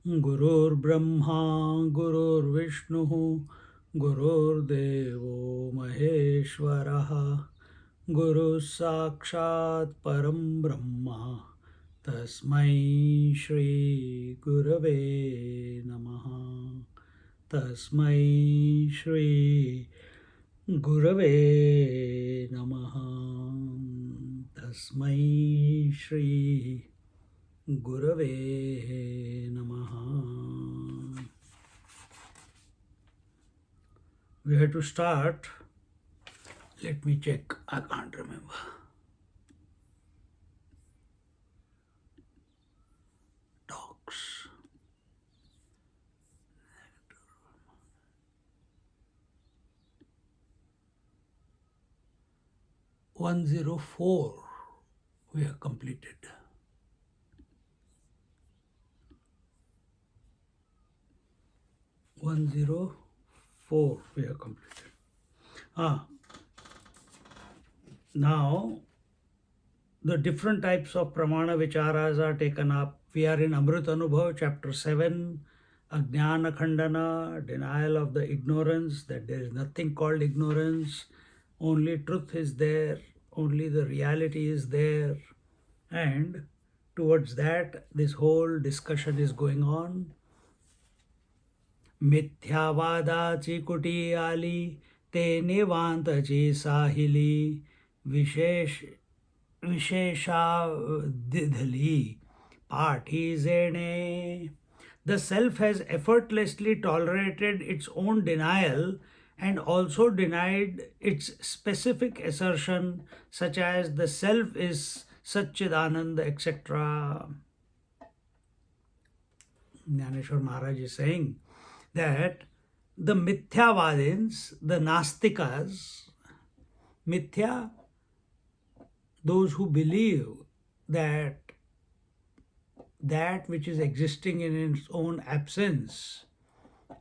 Gurur Brahma, Gurur Vishnu, Gurur Devo Maheshwaraha, Guru Sakshat Param Brahma, Tasmai Shri Gurave Namaha. Tasmai Shri Gurave Namaha. Tasmai Shri Gurave Namaha. We have to start. Let me check. I can't remember. Talks. 104 we have completed. 104 we have completed. Now the different types of pramana vicharas are taken up. We are in Amrutanubhava, chapter 7, Ajnana Khandana, denial of the ignorance, that there is nothing called ignorance, only truth is there, only the reality is there. And towards that, this whole discussion is going on. मिथ्यावादाची कुटी आली ते निवांतची साहिली विशेषाधिधली पाठी जेणे. The self has effortlessly tolerated its own denial and also denied its specific assertion, such as the self is Satchidanand, etc. Jnaneshwar Maharaj is saying that the Mithyavadins, the Nastikas, Mithya, those who believe that that which is existing in its own absence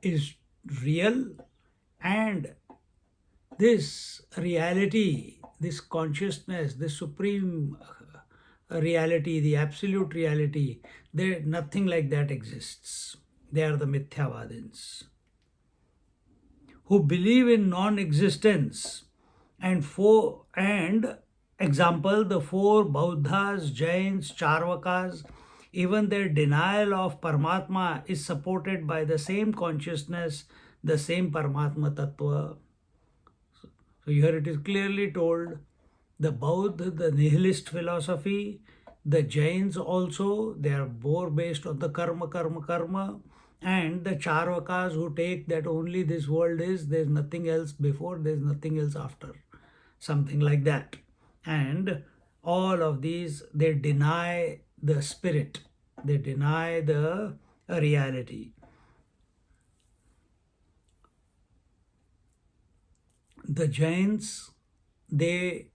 is real, and this reality, this consciousness, this supreme reality, the absolute reality, there nothing like that exists. They are the Mithyavadins who believe in non-existence. And example, the four Bauddhas, Jains, Charvakas, even their denial of Paramatma is supported by the same consciousness, the same Paramatma Tattva. So here it is clearly told, the Bauddha, the nihilist philosophy, the Jains also, they are more based on the karma, and the Charvakas who take that only this world is, there's nothing else before, there's nothing else after, something like that. And all of these, they deny the spirit, they deny the reality. The Jains, they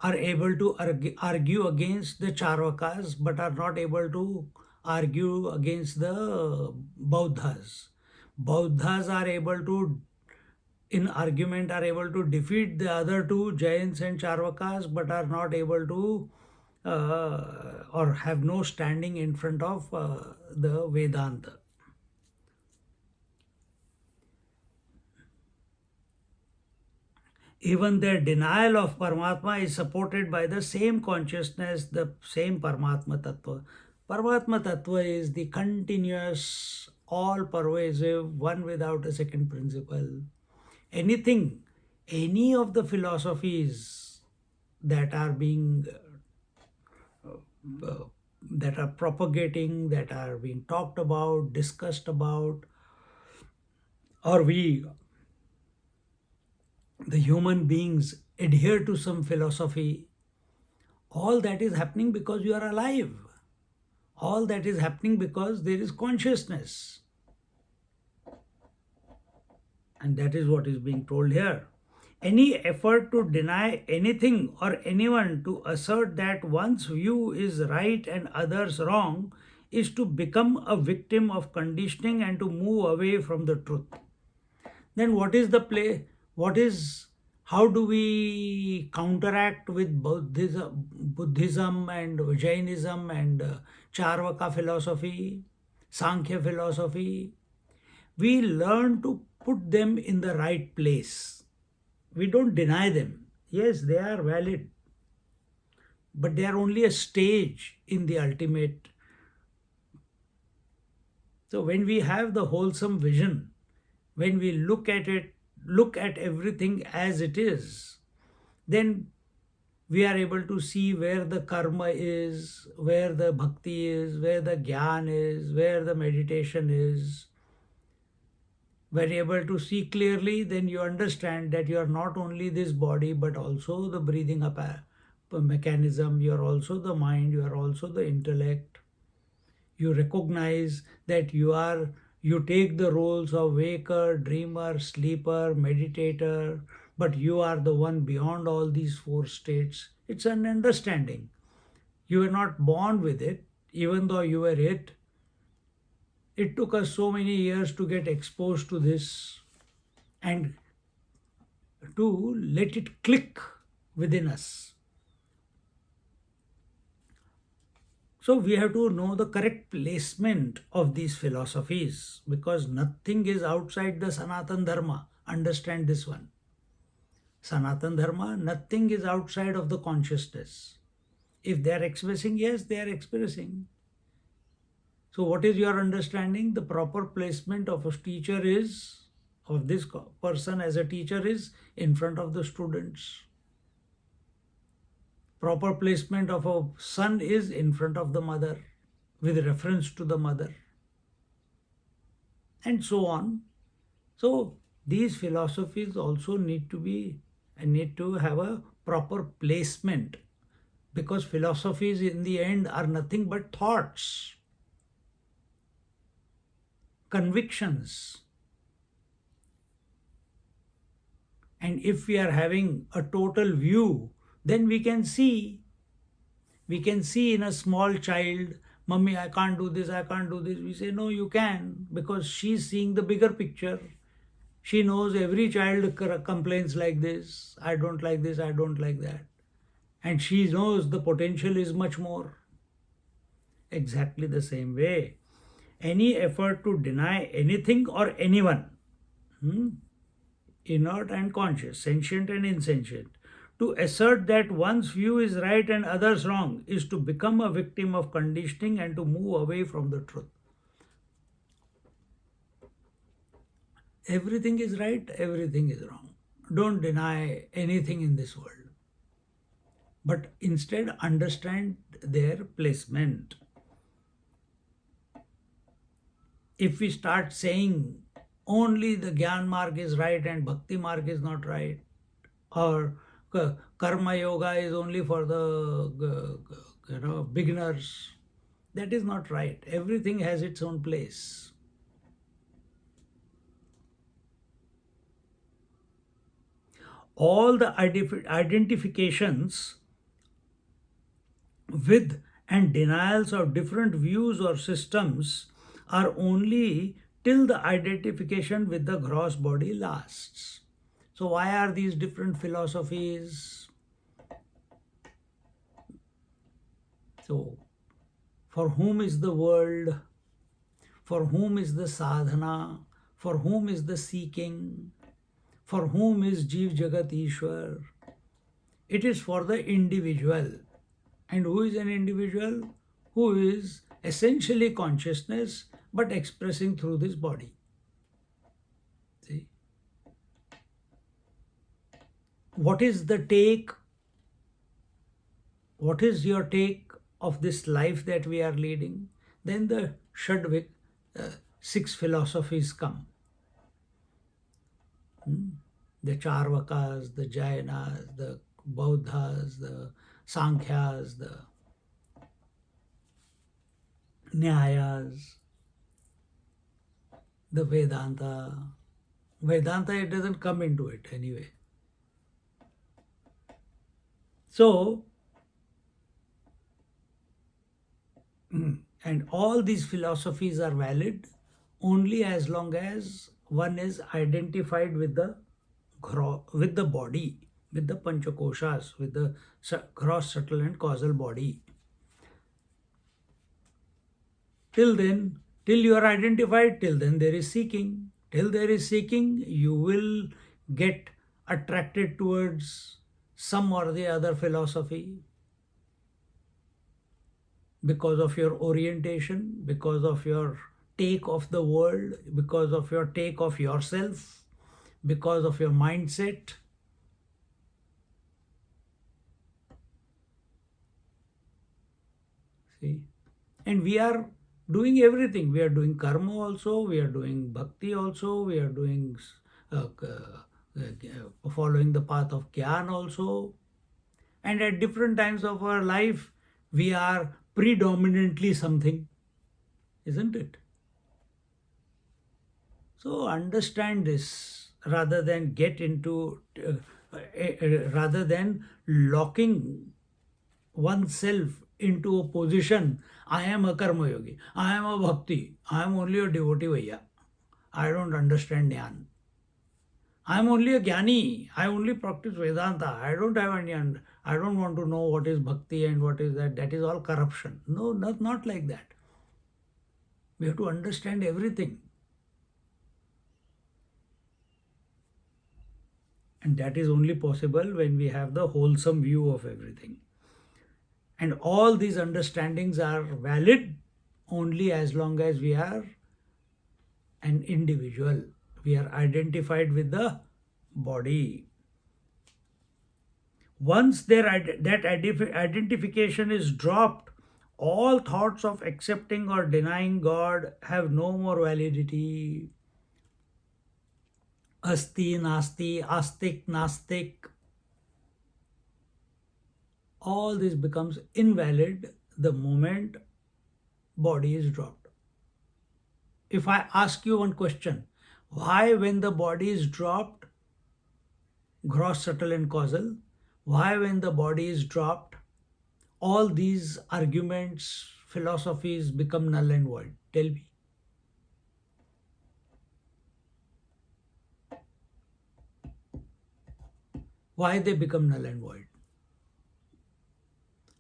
are able to argue against the Charvakas, but are not able to argue against the Bauddhas. Bauddhas are able to, in argument, are able to defeat the other two, Jains and Charvakas, but are not able to or have no standing in front of the Vedanta. Even their denial of Paramatma is supported by the same consciousness, the same Paramatma Tattva. Paramatma Tattva is the continuous, all-pervasive, one without a second principle. Anything, any of the philosophies that are being, that are propagating, that are being talked about, discussed about, or the human beings adhere to some philosophy, all that is happening because you are alive. All that is happening because there is consciousness. And that is what is being told here. Any effort to deny anything or anyone, to assert that one's view is right and others wrong, is to become a victim of conditioning and to move away from the truth. Then what is the play? How do we counteract with Buddhism and Jainism and Charvaka philosophy, Sankhya philosophy? We learn to put them in the right place. We don't deny them. Yes, they are valid, but they are only a stage in the ultimate. So when we have the wholesome vision, when we look at it, look at everything as it is, then we are able to see where the karma is, where the bhakti is, where the gyan is, where the meditation is. When you're able to see clearly, then you understand that you are not only this body, but also the breathing up mechanism. You are also the mind, you are also the intellect. You recognize that you take the roles of waker, dreamer, sleeper, meditator, but you are the one beyond all these four states. It's an understanding. You were not born with it, even though you were it. It took us so many years to get exposed to this and to let it click within us. So we have to know the correct placement of these philosophies, because nothing is outside the Sanatan Dharma. Understand this one. Sanatan Dharma, nothing is outside of the consciousness. If they are expressing, yes, they are expressing. So what is your understanding? The proper placement of a teacher is, of this person as a teacher is in front of the students. Proper placement of a son is in front of the mother, with reference to the mother, and so on. So these philosophies also need to have a proper placement, because philosophies in the end are nothing but thoughts, convictions. And if we are having a total view, then we can see in a small child, Mummy, I can't do this, I can't do this. We say, no, you can, because she's seeing the bigger picture. She knows every child complains like this, I don't like this, I don't like that. And she knows the potential is much more. Exactly the same way, any effort to deny anything or anyone, inert and conscious, sentient and insentient, to assert that one's view is right and others wrong, is to become a victim of conditioning and to move away from the truth. Everything is right, everything is wrong. Don't deny anything in this world, but instead understand their placement. If we start saying only the Gyan Marg is right and Bhakti Marg is not right, or Karma Yoga is only for the beginners, that is not right. Everything has its own place. All the identifications with and denials of different views or systems are only till the identification with the gross body lasts. So why are these different philosophies? So for whom is the world? For whom is the sadhana? For whom is the seeking? For whom is Jeev Jagat Ishwar? It is for the individual. And who is an individual? Who is essentially consciousness, but expressing through this body. See? What is the take? What is your take of this life that we are leading? Then the Shadvik, 6 philosophies come. The Charvakas, the Jainas, the Bauddhas, the Sankhyas, the Nyayas, the Vedanta. Vedanta, it doesn't come into it anyway. So, and all these philosophies are valid only as long as one is identified with the with the body, with the panchakoshas, with the gross, subtle, and causal body. Till then, till you are identified, till then there is seeking. Till there is seeking, you will get attracted towards some or the other philosophy because of your orientation, because of your take of the world, because of your take of yourself, because of your mindset. See? And we are doing everything. We are doing karma also, we are doing bhakti also, we are doing following the path of Gyan also. And at different times of our life, we are predominantly something, isn't it? So understand this rather than get into, rather than locking oneself into a position. I am a karma yogi, I am a bhakti, I am only a devotee vaya. I don't understand Jnana. I am only a jnani. I only practice Vedanta. I don't have any, I don't want to know what is bhakti and what is that. That is all corruption. No, not like that. We have to understand everything. And that is only possible when we have the wholesome view of everything. And all these understandings are valid only as long as we are an individual. We are identified with the body. Once that identification is dropped, all thoughts of accepting or denying God have no more validity. Asti, nasti, astik, nastik, all this becomes invalid the moment body is dropped. If I ask you one question, why when the body is dropped, gross, subtle, and causal, why when the body is dropped, all these arguments, philosophies become null and void? Tell me. Why they become null and void?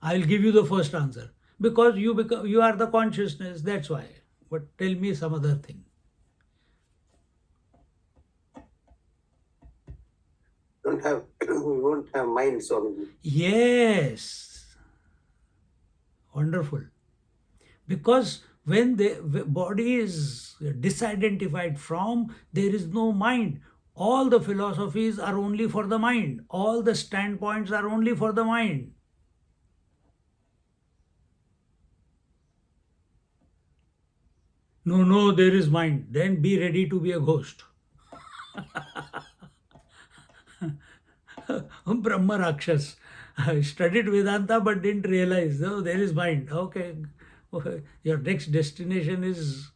I'll give you the first answer. Because you are the consciousness, that's why. But tell me some other thing. We don't have mind, Swami. Yes. Wonderful. Because when the body is disidentified from, there is no mind. All the philosophies are only for the mind. All the standpoints are only for the mind. No, no, there is mind. Then be ready to be a ghost. Brahma Rakshas. I studied Vedanta but didn't realize, oh, there is mind. Okay, your next destination is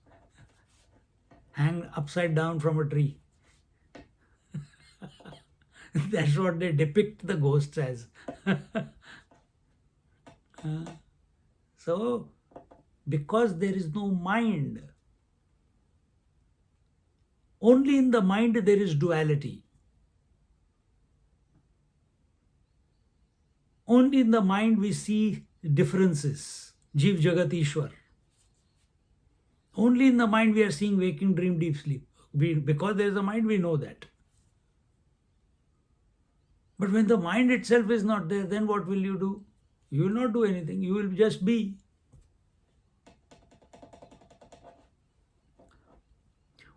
hang upside down from a tree. That's what they depict the ghosts as. So, because there is no mind, only in the mind there is duality. Only in the mind we see differences. Jeev Jagat Ishwar. Only in the mind we are seeing waking, dream, deep sleep. Because there is a mind, we know that. But when the mind itself is not there, then what will you do? You will not do anything. You will just be.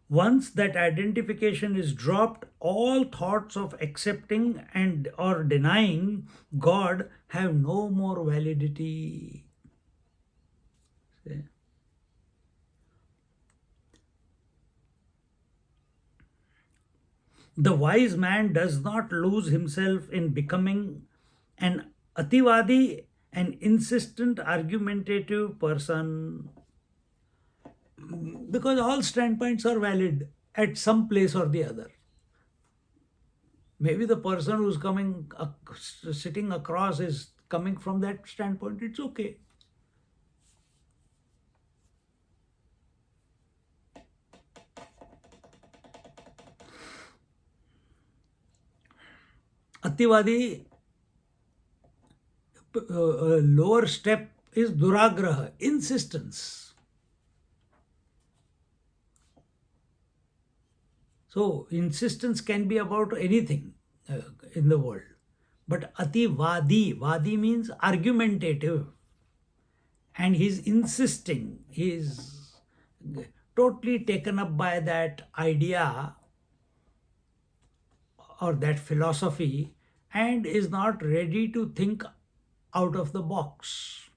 Once that identification is dropped, all thoughts of accepting and or denying God have no more validity. See? The wise man does not lose himself in becoming an ativadi, an insistent, argumentative person, because all standpoints are valid at some place or the other. Maybe the person who's sitting across is coming from that standpoint, it's okay. Ativadi, lower step is duragraha, insistence. So, insistence can be about anything in the world. But vadi means argumentative. And he's insisting, he's totally taken up by that idea or that philosophy and is not ready to think out of the box.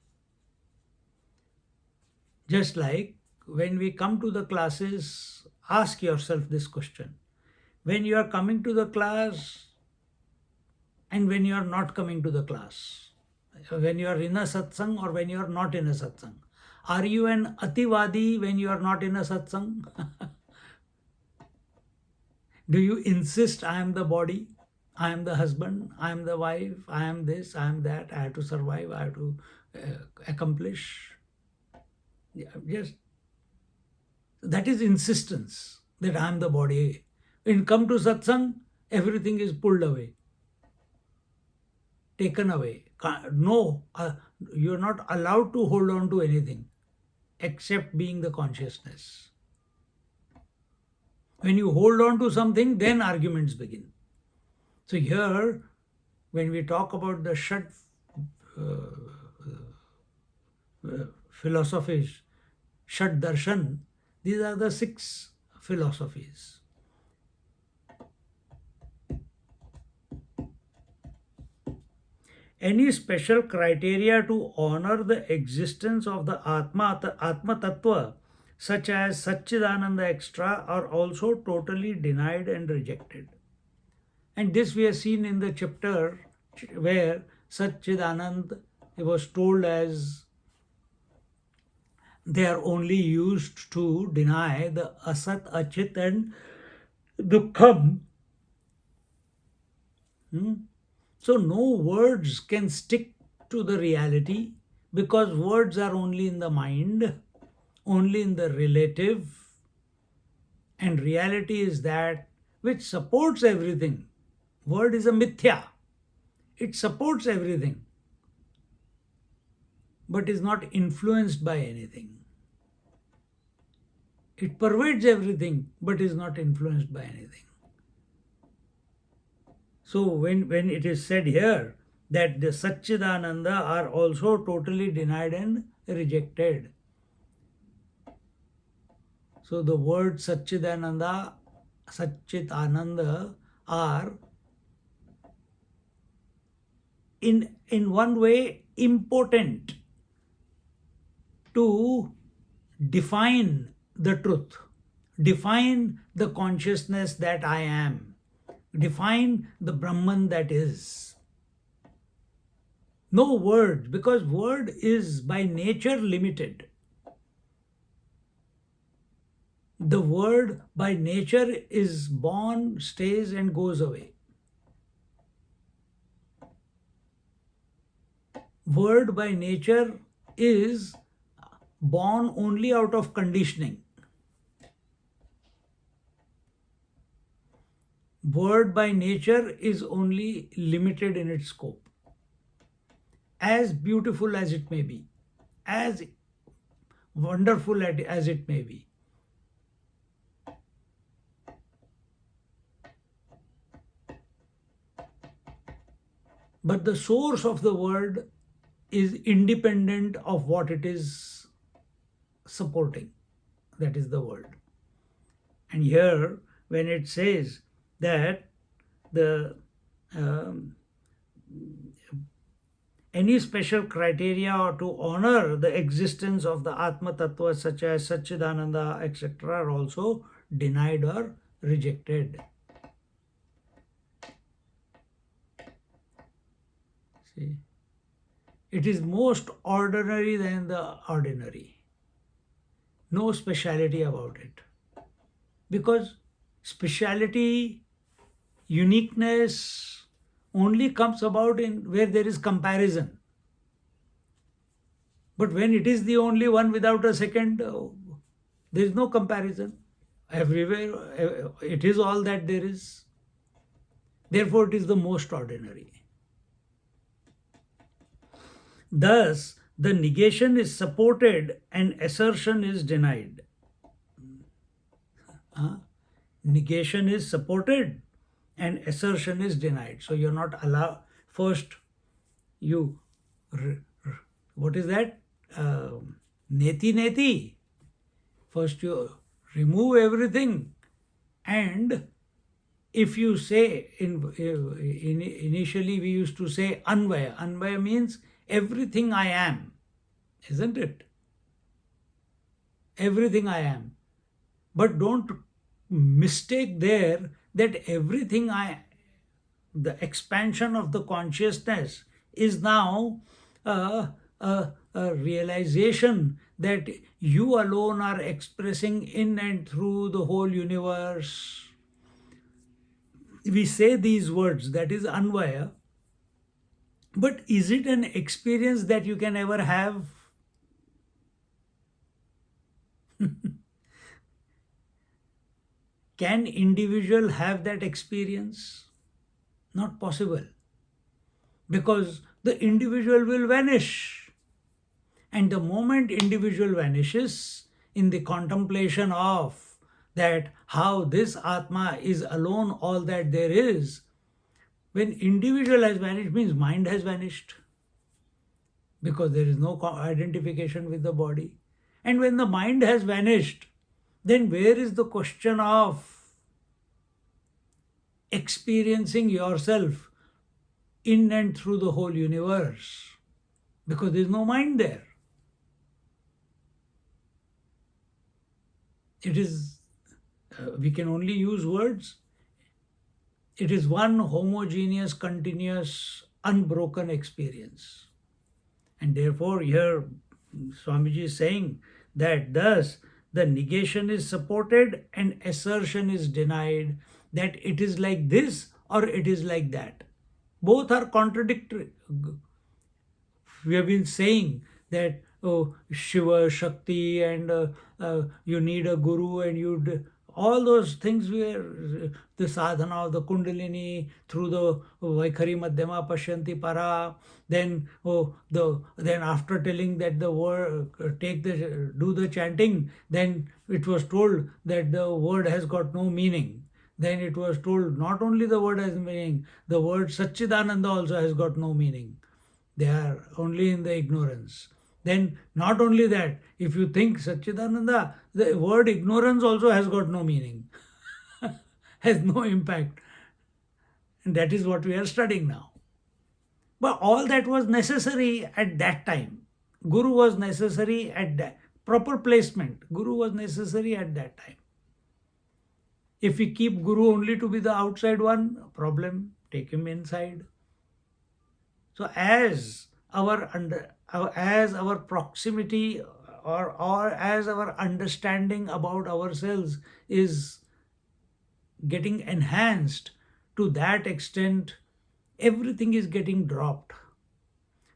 Just like when we come to the classes, ask yourself this question. When you are coming to the class and when you are not coming to the class, when you are in a satsang or when you are not in a satsang, are you an ativadi when you are not in a satsang? Do you insist, I am the body, I am the husband, I am the wife, I am this, I am that, I have to survive, I have to accomplish? Yeah, just that is insistence that I am the body. When come to satsang, everything is pulled away, taken away. No, you are not allowed to hold on to anything except being the consciousness. When you hold on to something, then arguments begin. So here, when we talk about the Shat philosophies, Shat Darshan, these are the 6 philosophies. Any special criteria to honor the existence of the Atma Tattva, such as Satchidananda extra, are also totally denied and rejected. And this we have seen in the chapter where Satchidanand was told as they are only used to deny the Asat, Achit and Dukkham. So no words can stick to the reality because words are only in the mind, only in the relative, and reality is that which supports everything. Word is a mithya. It supports everything, but is not influenced by anything. It pervades everything, but is not influenced by anything. So when it is said here that the Satchidananda are also totally denied and rejected. So the word Satchidananda, Satchitananda are in one way impotent to define the truth, define the consciousness that I am, define the Brahman that is. No word, because word is by nature limited. The word by nature is born, stays, and goes away. Word by nature is born only out of conditioning. Word by nature is only limited in its scope. As beautiful as it may be, as wonderful as it may be, but the source of the word is independent of what it is supporting, that is the word. And here, when it says that the any special criteria to honor the existence of the Atma Tattva such as Satchidananda, etc., are also denied or rejected. See, it is most ordinary than the ordinary. No speciality about it. Because speciality, uniqueness only comes about in where there is comparison. But when it is the only one without a second, there is no comparison. Everywhere, it is all that there is. Therefore, it is the most ordinary. Thus, the negation is supported and assertion is denied. Negation is supported and assertion is denied. So you're not allowed. First, you, what is that? Neti neti. First, you remove everything, and if you say initially we used to say anvaya. Anvaya means everything I am, isn't it? Everything I am. But don't mistake there that everything the expansion of the consciousness is now a realization that you alone are expressing in and through the whole universe. We say these words, that is Anvaya, but is it an experience that you can ever have? Can individual have that experience? Not possible, because the individual will vanish. And the moment individual vanishes in the contemplation of that how this Atma is alone all that there is, when individual has vanished means mind has vanished, because there is no identification with the body. And when the mind has vanished, then where is the question of experiencing yourself in and through the whole universe? Because there is no mind there. It is, we can only use words. It is one homogeneous, continuous, unbroken experience. And therefore, here Swamiji is saying that thus the negation is supported and assertion is denied, that it is like this or it is like that. Both are contradictory. We have been saying that Shiva, Shakti, and you need a guru, and all those things were the sadhana of the Kundalini through the Vaikhari Madhyama Pashyanti Para. Then then after telling that the word do the chanting, then it was told that the word has got no meaning. Then it was told not only the word has meaning, the word Satchidananda also has got no meaning. They are only in the ignorance. Then not only that, if you think Satchidananda, the word ignorance also has got no meaning, has no impact. And that is what we are studying now. But all that was necessary at that time. Guru was necessary at that proper placement. Guru was necessary at that time. If we keep Guru only to be the outside one, problem, take him inside. So as our proximity or as our understanding about ourselves is getting enhanced, to that extent everything is getting dropped.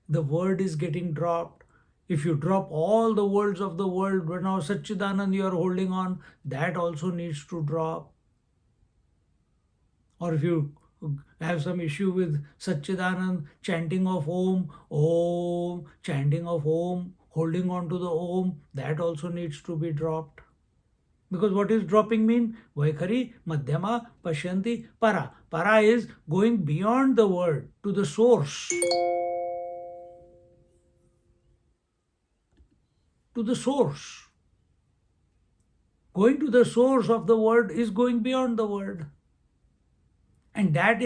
The word is getting dropped. If you drop all the words of the world, but now Satchidanand you are holding on, that also needs to drop. Or if you have some issue with Satchidanand, chanting of Om, chanting of Om, holding on to the Om, that also needs to be dropped. Because what is dropping mean? Vaikhari, Madhyama, Pashyanti, Para. Para is going beyond the word to the source. To the source. Going to the source of the word is going beyond the word. And that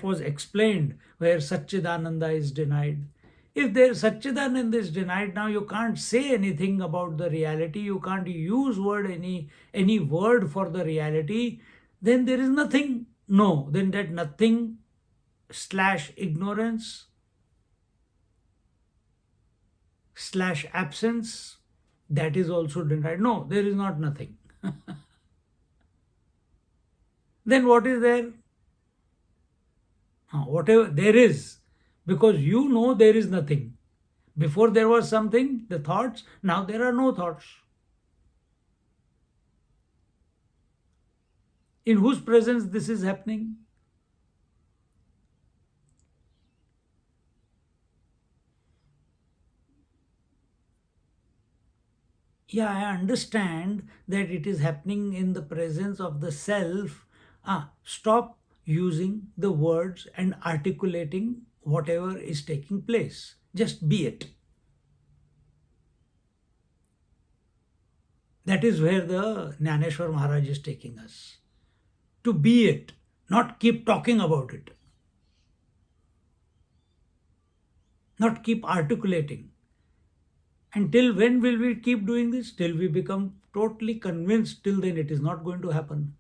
was explained where Satchidananda is denied. If there Satchidananda is denied, now you can't say anything about the reality, you can't use any word for the reality, then there is nothing. No, then that nothing / ignorance / absence, that is also denied. No, there is not nothing. Then what is there? Whatever there is, because you know there is nothing. Before there was something, the thoughts, now there are no thoughts. In whose presence this is happening? Yeah, I understand that it is happening in the presence of the self. Stop using the words and articulating whatever is taking place. Just be it. That is where the Jnaneshwar Maharaj is taking us. To be it, not keep talking about it, not keep articulating. Until when will we keep doing this? Till we become totally convinced. Till then, it is not going to happen.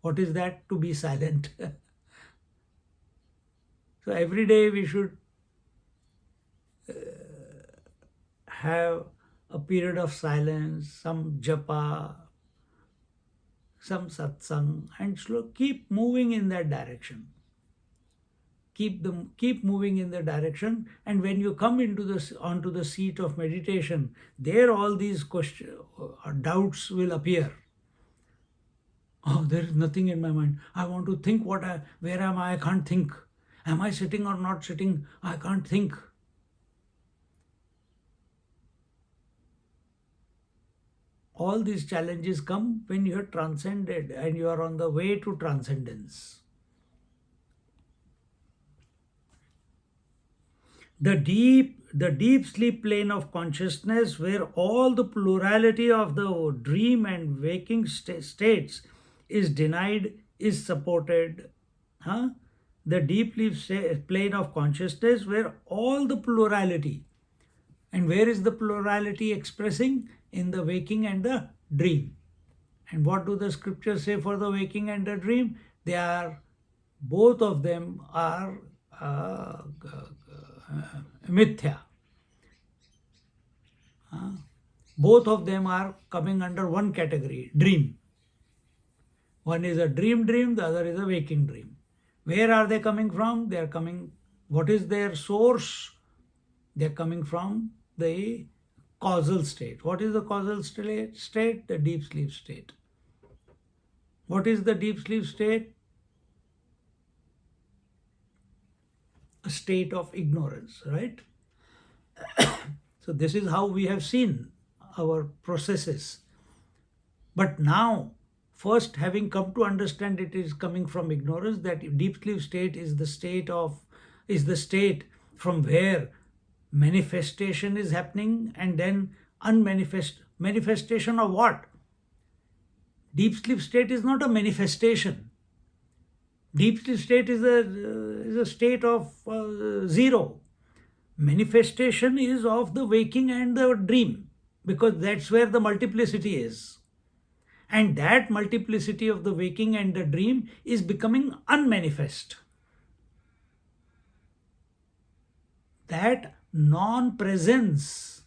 What is that? To be silent. So every day we should have a period of silence, some japa, some satsang, and keep moving in that direction. Keep moving in the direction, and when you come onto the seat of meditation, there all these doubts will appear. Oh, there is nothing in my mind. I want to think where am I? I can't think. Am I sitting or not sitting? I can't think. All these challenges come when you are transcended and you are on the way to transcendence. The deep sleep plane of consciousness, where all the plurality of the dream and waking states is denied, is supported. The deep sleep plane of consciousness, where all the plurality, and where is the plurality expressing? In the waking and the dream. And what do the scriptures say for the waking and the dream? Both of them are mithya. Both of them are coming under one category, dream. One is a dream, the other is a waking dream. Where are they coming from? They are coming, what is their source? They are coming from the causal state. What is the causal state? The deep sleep state. What is the deep sleep state? A state of ignorance, right? So this is how we have seen our processes. But now, first having come to understand it is coming from ignorance, that deep sleep state is the state from where manifestation is happening, and then manifestation of what? Deep sleep state is not a manifestation. Deep sleep state is a state of zero. Manifestation is of the waking and the dream, because that's where the multiplicity is. And that multiplicity of the waking and the dream is becoming unmanifest. That non-presence,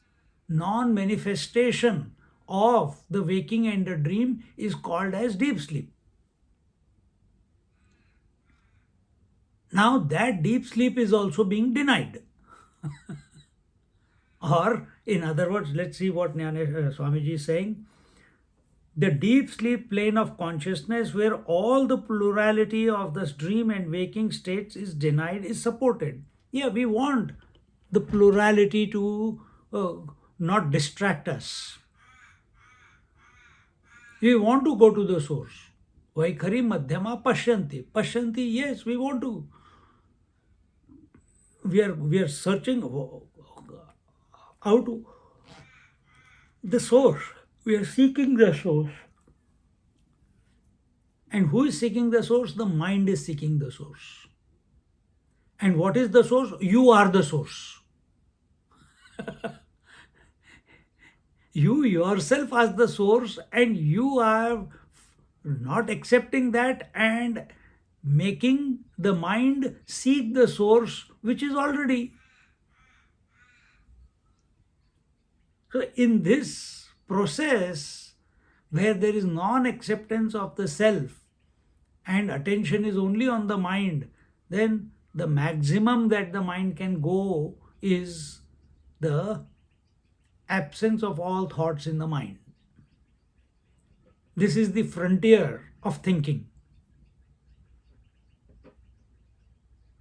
non-manifestation of the waking and the dream is called as deep sleep. Now that deep sleep is also being denied. Or in other words, let's see what Swamiji is saying. The deep sleep plane of consciousness, where all the plurality of this dream and waking states is denied, is supported. Yeah, we want the plurality to not distract us. We want to go to the source. Vaikhari madhyama pashyanti. Pashyanti, yes, we want to. We are searching out the source. We are seeking the source. And who is seeking the source? The mind is seeking the source. And what is the source? You are the source. You yourself as the source, and you are not accepting that and making the mind seek the source which is already. So in this process, where there is non-acceptance of the self and attention is only on the mind, then the maximum that the mind can go is the absence of all thoughts in the mind. This is the frontier of thinking.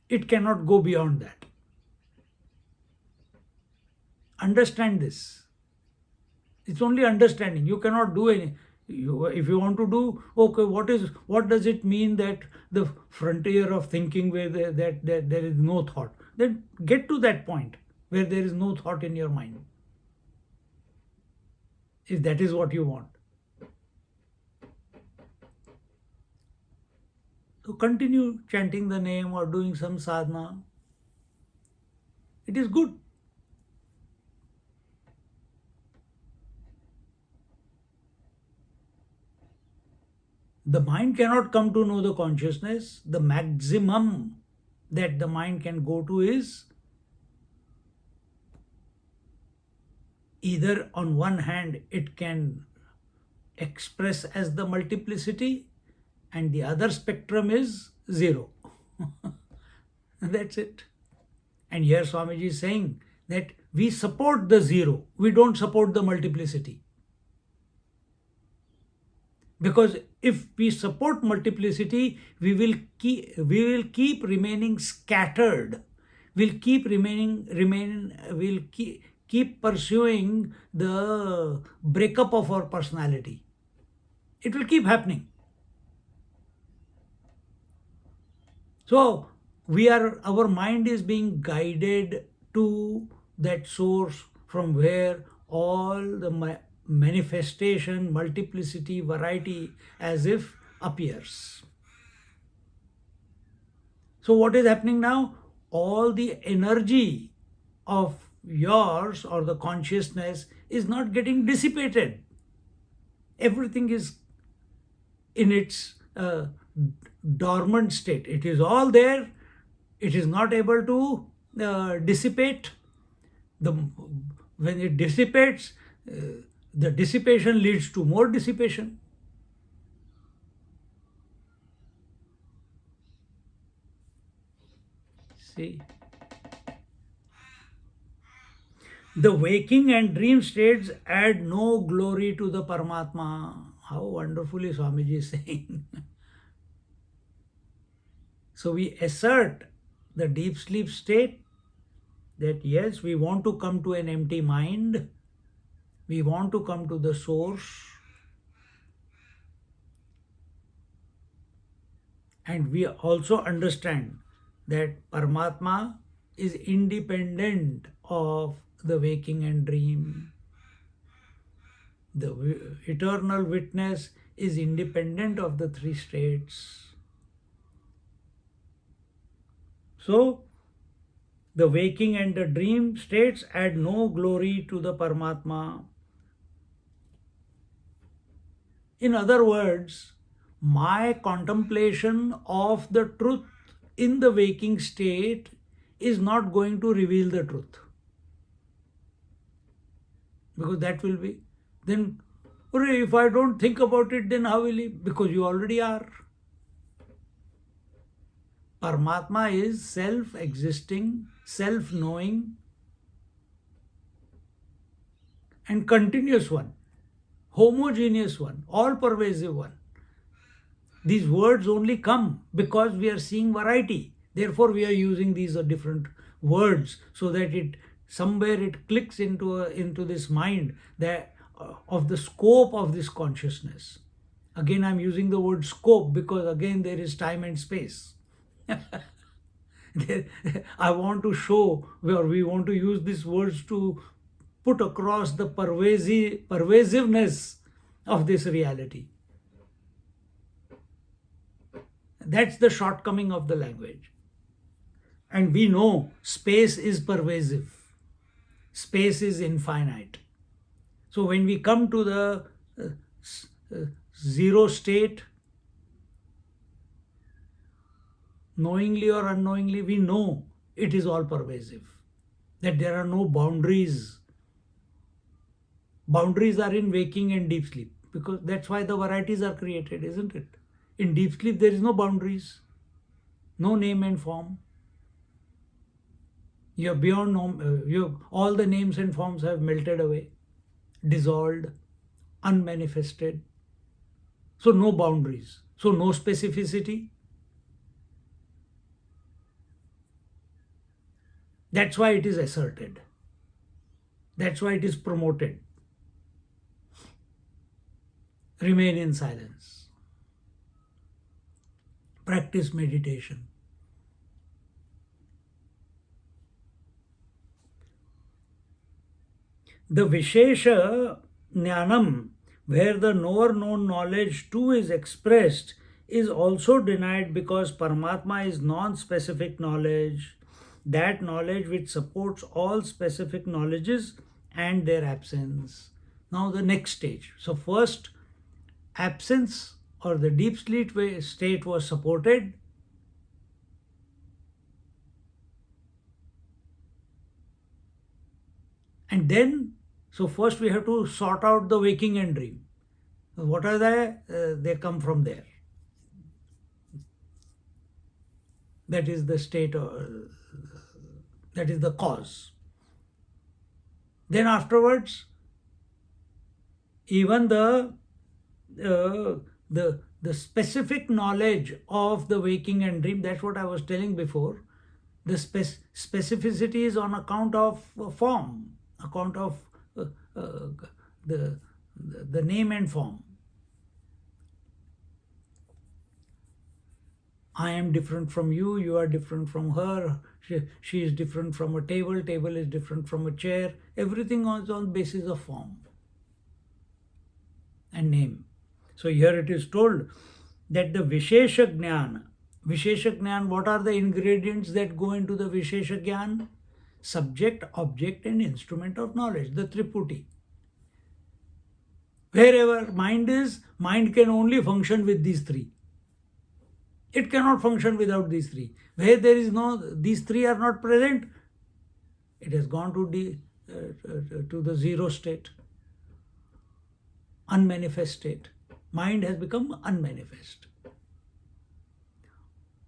It cannot go beyond that. Understand this. It's only understanding. You cannot do any. If you want to do, okay, what does it mean that the frontier of thinking where that there is no thought? Then get to that point where there is no thought in your mind. If that is what you want. So continue chanting the name or doing some sadhana. It is good. The mind cannot come to know the consciousness. The maximum that the mind can go to is either on one hand it can express as the multiplicity and the other spectrum is zero. That's it. And here Swamiji is saying that we support the zero, we don't support the multiplicity. Because if we support multiplicity, we will keep remaining scattered. We'll keep keep pursuing the breakup of our personality. It will keep happening. So our mind is being guided to that source from where all the manifestation, multiplicity, variety as if appears. So what is happening now? All the energy of yours or the consciousness is not getting dissipated. Everything is in its dormant state. It is all there. It is not able to dissipate. When it dissipates, the dissipation leads to more dissipation. See, the waking and dream states add no glory to the Paramatma. How wonderfully Swamiji is saying. So we assert the deep sleep state that yes, we want to come to an empty mind. We want to come to the source. And we also understand that Paramatma is independent of the waking and dream. The eternal witness is independent of the three states. So, the waking and the dream states add no glory to the Paramatma. In other words, my contemplation of the truth in the waking state is not going to reveal the truth. Because that will be, then, if I don't think about it, then how will he? Because you already are. Paramatma is self-existing, self-knowing, and continuous one, homogeneous one, all-pervasive one. These words only come because we are seeing variety. Therefore, we are using these different words so that somewhere it clicks into this mind that of the scope of this consciousness. Again, I'm using the word scope because again there is time and space. I want to show where we want to use these words to put across the pervasiveness of this reality. That's the shortcoming of the language. And we know space is pervasive. Space is infinite. So when we come to the zero state, knowingly or unknowingly, we know it is all pervasive, that there are no boundaries. Boundaries are in waking and deep sleep, because that's why the varieties are created, isn't it? In deep sleep, there is no boundaries, no name and form. You're beyond all the names and forms have melted away, dissolved, unmanifested. So no boundaries, so no specificity. That's why it is asserted. That's why it is promoted. Remain in silence. Practice meditation. The Vishesha Jnanam, where the knower known knowledge too is expressed, is also denied because Paramatma is non specific knowledge, that knowledge which supports all specific knowledges and their absence. Now, the next stage. So, first, absence or the deep sleep state was supported. And then, so first we have to sort out the waking and dream. What are they? They come from there. That is the state, that is the cause. Then afterwards, even the specific knowledge of the waking and dream, that's what I was telling before. The specificity is on account of form, account of the name and form. I am different from you, you are different from her, she is different from a table, table is different from a chair. Everything is on basis of form and name. So here it is told that the Vishesha Jnana, what are the ingredients that go into the Vishesha Jnana? Subject, object and instrument of knowledge, the Triputi. Wherever mind is, mind can only function with these three. It cannot function without these three. Where there is these three are not present, it has gone to the zero state, unmanifest state. Mind has become unmanifest.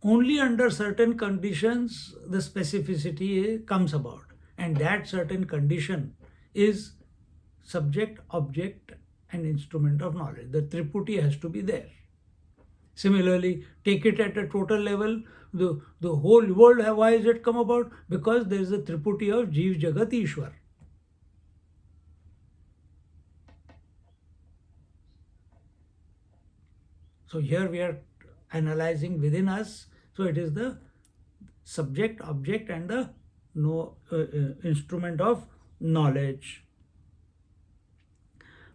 Only under certain conditions the specificity comes about, and that certain condition is subject, object and instrument of knowledge. The Triputi has to be there. Similarly, take it at a total level, the whole world, why has it come about? Because there is a Triputi of Jeev, Jagat, Ishwar. So here we are analyzing within us. So it is the subject, object and the instrument of knowledge.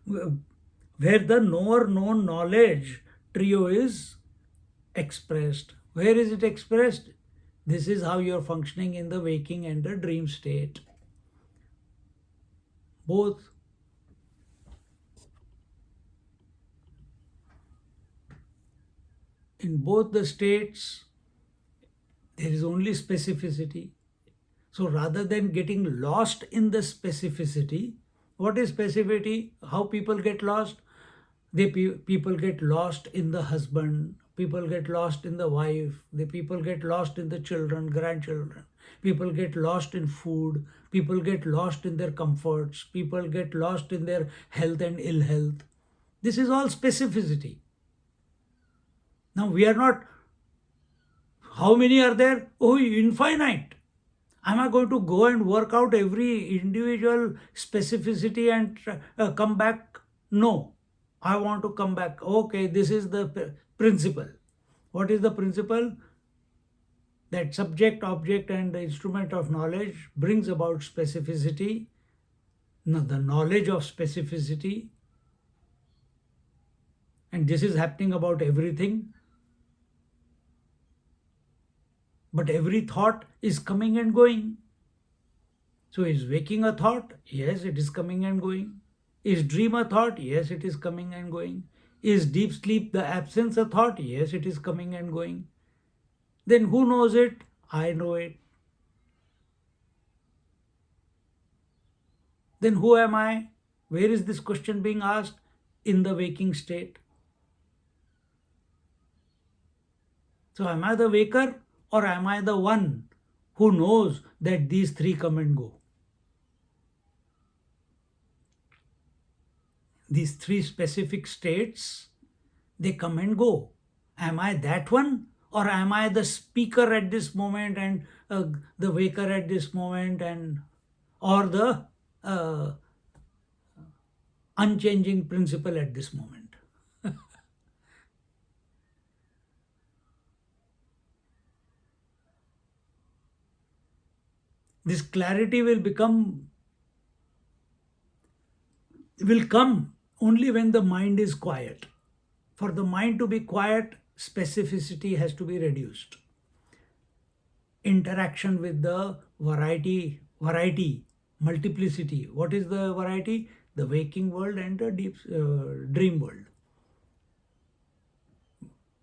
Where the knower known knowledge trio is expressed. Where is it expressed? This is how you are functioning in the waking and the dream state. Both. In both the states, there is only specificity. So rather than getting lost in the specificity, what is specificity? How people get lost? People get lost in the husband, people get lost in the wife, people get lost in the children, grandchildren, people get lost in food, people get lost in their comforts, people get lost in their health and ill health. This is all specificity. Now we are not, how many are there? Oh, infinite. Am I going to go and work out every individual specificity and come back? No. I want to come back. Okay, this is the principle. What is the principle? That subject, object, and the instrument of knowledge brings about specificity, the knowledge of specificity, and this is happening about everything. But every thought is coming and going. So is waking a thought? Yes, it is coming and going. Is dream a thought? Yes, it is coming and going. Is deep sleep the absence a thought? Yes, it is coming and going. Then who knows it? I know it. Then who am I? Where is this question being asked? In the waking state. So am I the waker or am I the one who knows that these three come and go? These three specific states, they come and go. Am I that one Or am I the speaker at this moment and the waker at this moment, and or the uh, unchanging principle at this moment? This clarity will come only when the mind is quiet. For the mind to be quiet, specificity has to be reduced. Interaction with the variety, multiplicity. What is the variety? The waking world and the deep dream world.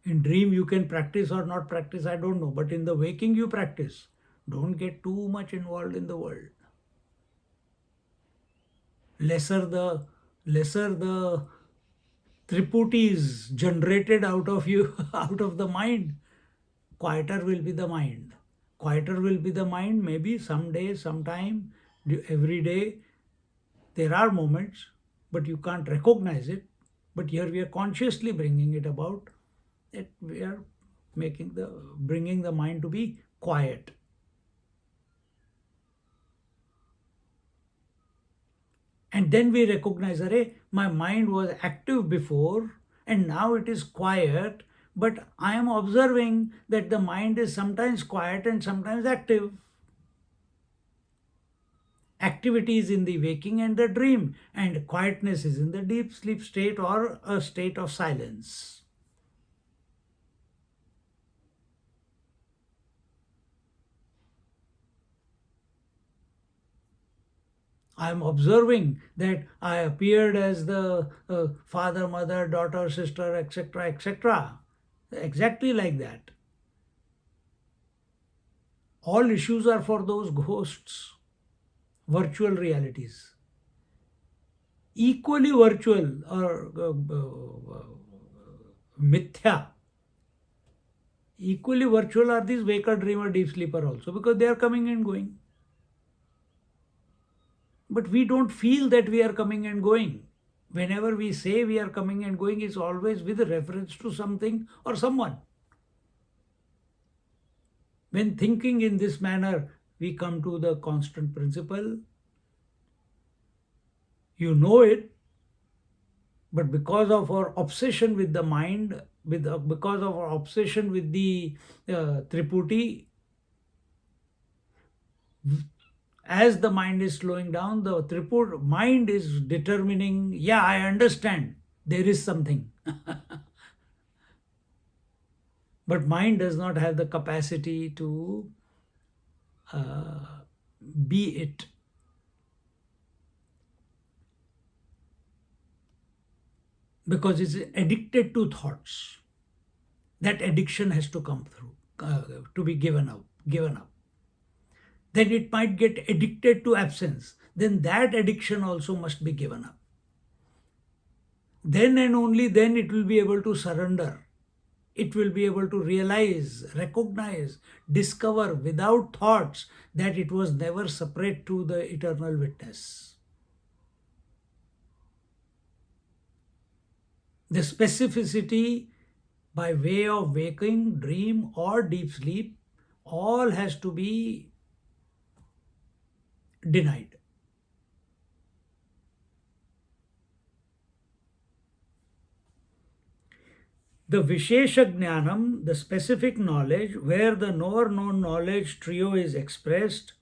In dream you can practice or not practice, I don't know, but in the waking you practice. Don't get too much involved in the world. Lesser the triputis generated out of you, out of the mind, quieter will be the mind. Quieter will be the mind, maybe someday, sometime, every day. There are moments, but you can't recognize it. But here we are consciously bringing it about, that we are bringing the mind to be quiet. And then we recognize, array, my mind was active before and now it is quiet, but I am observing that the mind is sometimes quiet and sometimes active. Activity is in the waking and the dream, and quietness is in the deep sleep state or a state of silence. I am observing that I appeared as the father, mother, daughter, sister, etc., etc. Exactly like that. All issues are for those ghosts, virtual realities. Equally virtual or mithya. Equally virtual are these waker, dreamer, deep sleeper also, because they are coming and going. But we don't feel that we are coming and going. Whenever we say we are coming and going, it's always with reference to something or someone. When thinking in this manner, we come to the constant principle. You know it, but because of our obsession with the mind, because of our obsession with the triputi, as the mind is slowing down, the triput mind is determining, yeah, I understand, there is something. But mind does not have the capacity to be it. Because it's addicted to thoughts. That addiction has to come through, to be given up. Then it might get addicted to absence. Then that addiction also must be given up. Then and only then it will be able to surrender. It will be able to realize, recognize, discover without thoughts that it was never separate to the eternal witness. The specificity by way of waking, dream, or deep sleep, all has to be denied. The Vishesha Jnanam, the specific knowledge, where the knower-known knowledge trio is expressed,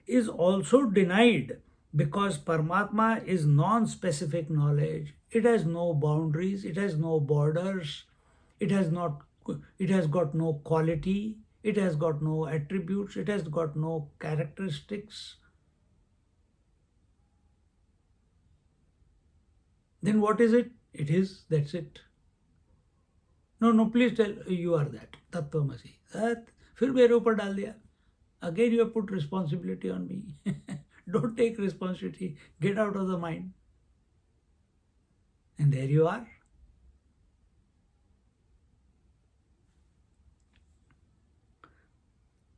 is also denied because Paramatma is non-specific knowledge. It has no boundaries, it has no borders, it has got no quality, it has got no attributes, it has got no characteristics. Then what is it? It is, that's it. No, please tell, you are that, Tattvamasi. That, फिर मेरे ऊपर डाल दिया. Again you have put responsibility on me. Don't take responsibility. Get out of the mind. And there you are.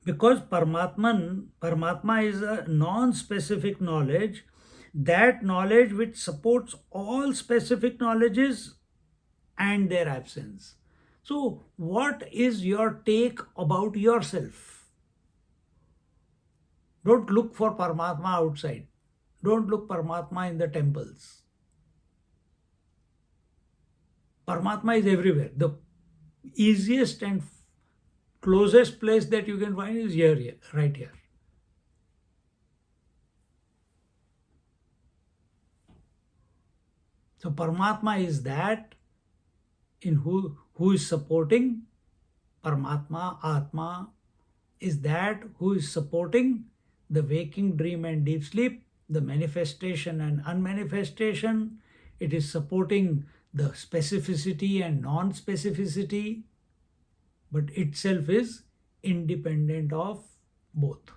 Because Paramatma is a non-specific knowledge, that knowledge which supports all specific knowledges and their absence. So, what is your take about yourself? Don't look for Paramatma outside. Don't look Paramatma in the temples. Paramatma is everywhere. The easiest and closest place that you can find is here, right here. So Paramatma is that in who is supporting. Paramatma, Atma is that who is supporting the waking, dream and deep sleep, the manifestation and unmanifestation. It is supporting the specificity and non-specificity, but itself is independent of both.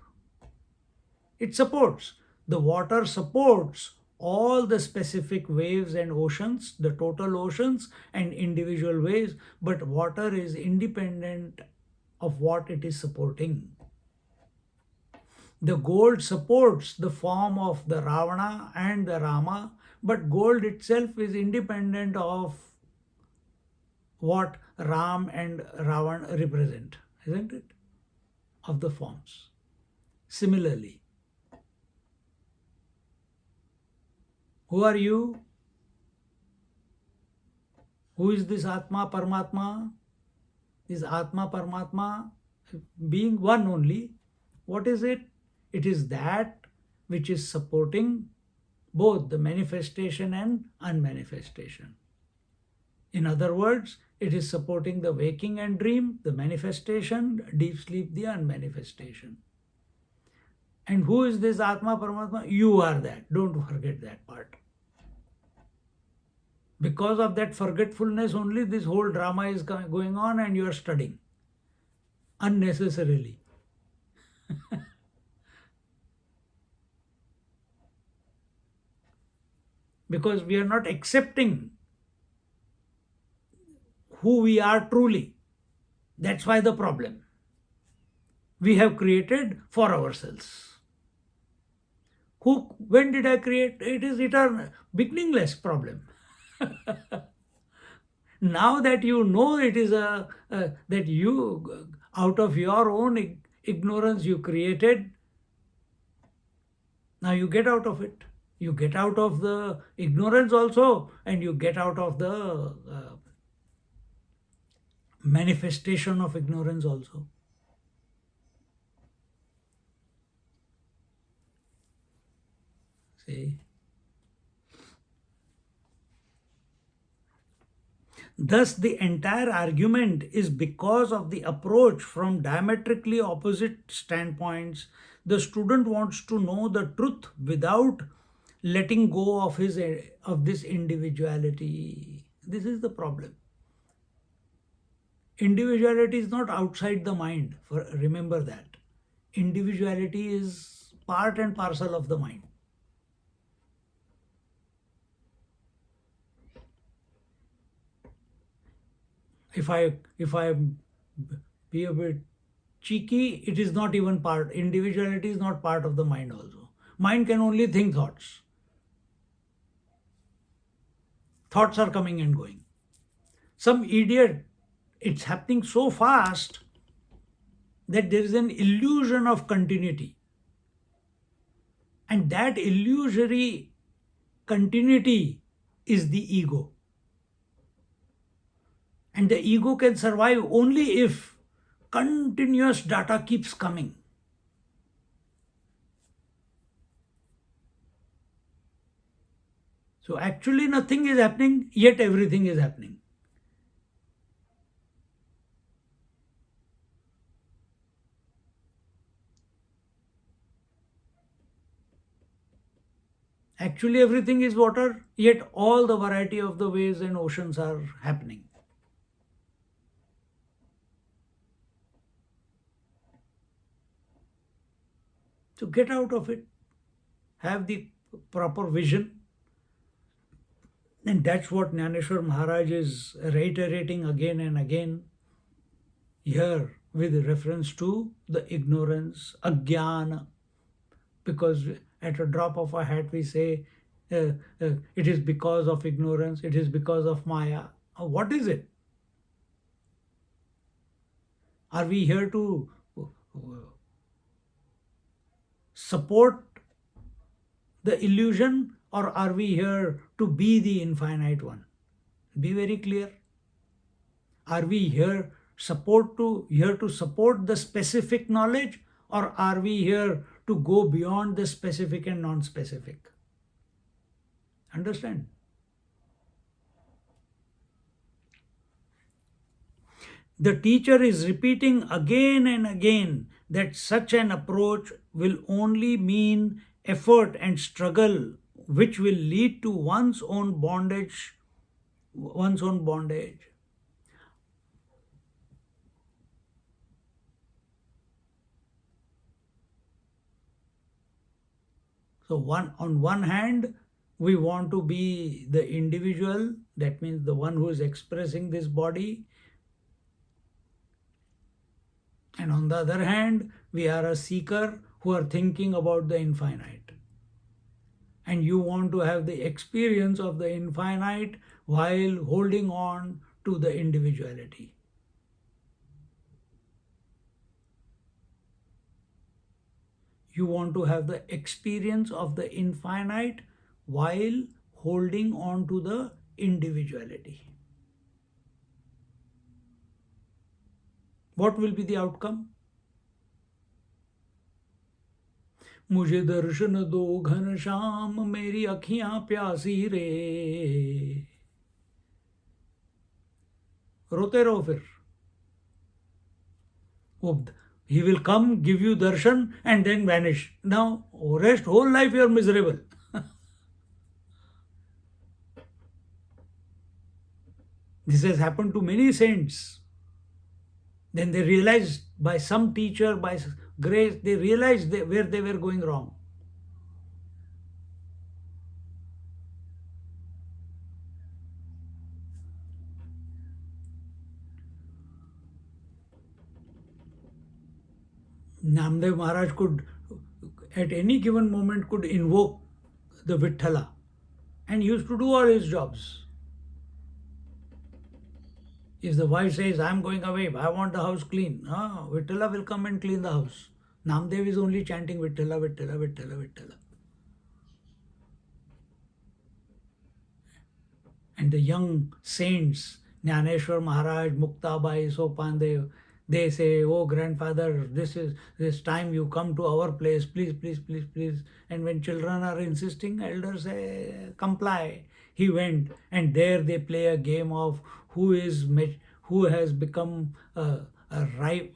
It supports. The water supports all the specific waves and oceans, the total oceans and individual waves, but water is independent of what it is supporting. The gold supports the form of the Ravana and the Rama, but gold itself is independent of what Ram and Ravan represent, isn't it? Of the forms. Similarly, who are you? Who is this Atma, Paramatma? Is Atma, Paramatma being one only? What is it? It is that which is supporting both the manifestation and unmanifestation. In other words, it is supporting the waking and dream, the manifestation, deep sleep, the unmanifestation. And who is this Atma, Paramatma? You are that. Don't forget that part. Because of that forgetfulness only, this whole drama is going on and you are studying unnecessarily. Because we are not accepting who we are truly. That's why the problem. We have created for ourselves. When did I create? It is eternal, beginningless problem. Now that you know it is that you, out of your own ignorance, you created, now you get out of it. You get out of the ignorance also, and you get out of the manifestation of ignorance also. See? Thus, the entire argument is because of the approach from diametrically opposite standpoints. The student wants to know the truth without letting go of this individuality. This is the problem. Individuality is not outside the mind. Remember that. Individuality is part and parcel of the mind. If I be a bit cheeky, it is not even part. Individuality is not part of the mind also. Mind can only think thoughts. Thoughts are coming and going. Some idiot, it's happening so fast that there is an illusion of continuity. And that illusory continuity is the ego. And the ego can survive only if continuous data keeps coming. So actually nothing is happening, yet everything is happening. Actually everything is water, yet all the variety of the waves and oceans are happening. So get out of it. Have the proper vision. And that's what Jnaneshwar Maharaj is reiterating again and again here with reference to the ignorance, ajnana. Because at a drop of a hat we say it is because of ignorance, it is because of Maya. What is it? Are we here to support the illusion, or are we here to be the infinite one? Be very clear. Are we here to support the specific knowledge, or are we here to go beyond the specific and non-specific? Understand? The teacher is repeating again and again that such an approach will only mean effort and struggle, which will lead to one's own bondage. So on one hand, we want to be the individual, that means the one who is expressing this body. And on the other hand, we are a seeker who are thinking about the infinite. And you want to have the experience of the infinite while holding on to the individuality. You want to have the experience of the infinite while holding on to the individuality. What will be the outcome? मुझे दर्शन दो घनश्याम मेरी अखियां प्यासी रे. रोते रहो फिर. He will come, give you darshan, and then vanish. Now, rest whole life you are miserable. This has happened to many saints. Then they realized by some teacher, by grace, they realized where they were going wrong. Namdev Maharaj could, at any given moment, could invoke the Vithala and used to do all his jobs. If the wife says, I am going away, I want the house clean, Vithala will come and clean the house. Namdev is only chanting Vithala, Vithala, Vithala, Vithala. And the young saints, Jnaneshwar Maharaj, Muktabai, Sopandev, they say, oh grandfather, this time you come to our place, please, please, please, please. And when children are insisting, elders say, comply. He went, and there they play a game of who has become a ripe,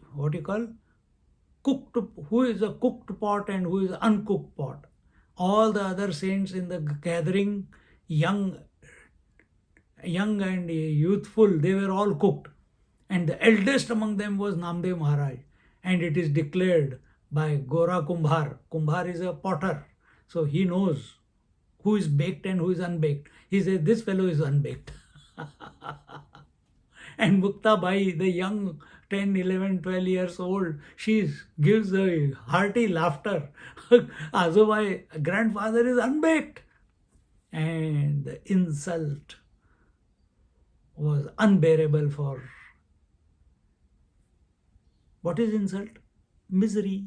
cooked, who is a cooked pot and who is uncooked pot. All the other saints in the gathering, young and youthful, they were all cooked. And the eldest among them was Namdev Maharaj. And it is declared by Gora Kumbhar. Kumbhar is a potter. So he knows who is baked and who is unbaked. He says, this fellow is unbaked. And Muktabai, the young 10, 11, 12 years old, she gives a hearty laughter. Azobai, grandfather is unbaked. And the insult was unbearable for. What is insult? Misery,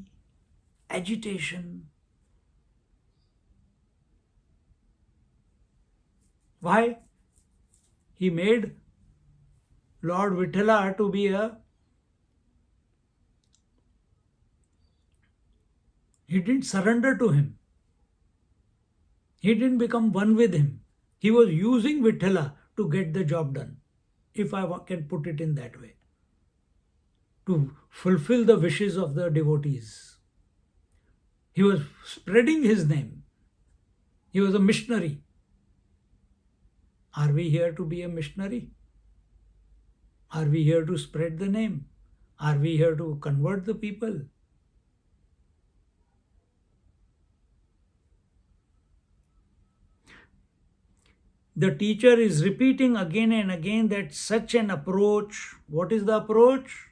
agitation. Why? He made Lord Vithala to be he didn't surrender to him. He didn't become one with him. He was using Vithala to get the job done, if I can put it in that way, to fulfill the wishes of the devotees. He was spreading his name. He was a missionary. Are we here to be a missionary? Are we here to spread the name? Are we here to convert the people? The teacher is repeating again and again that such an approach, what is the approach?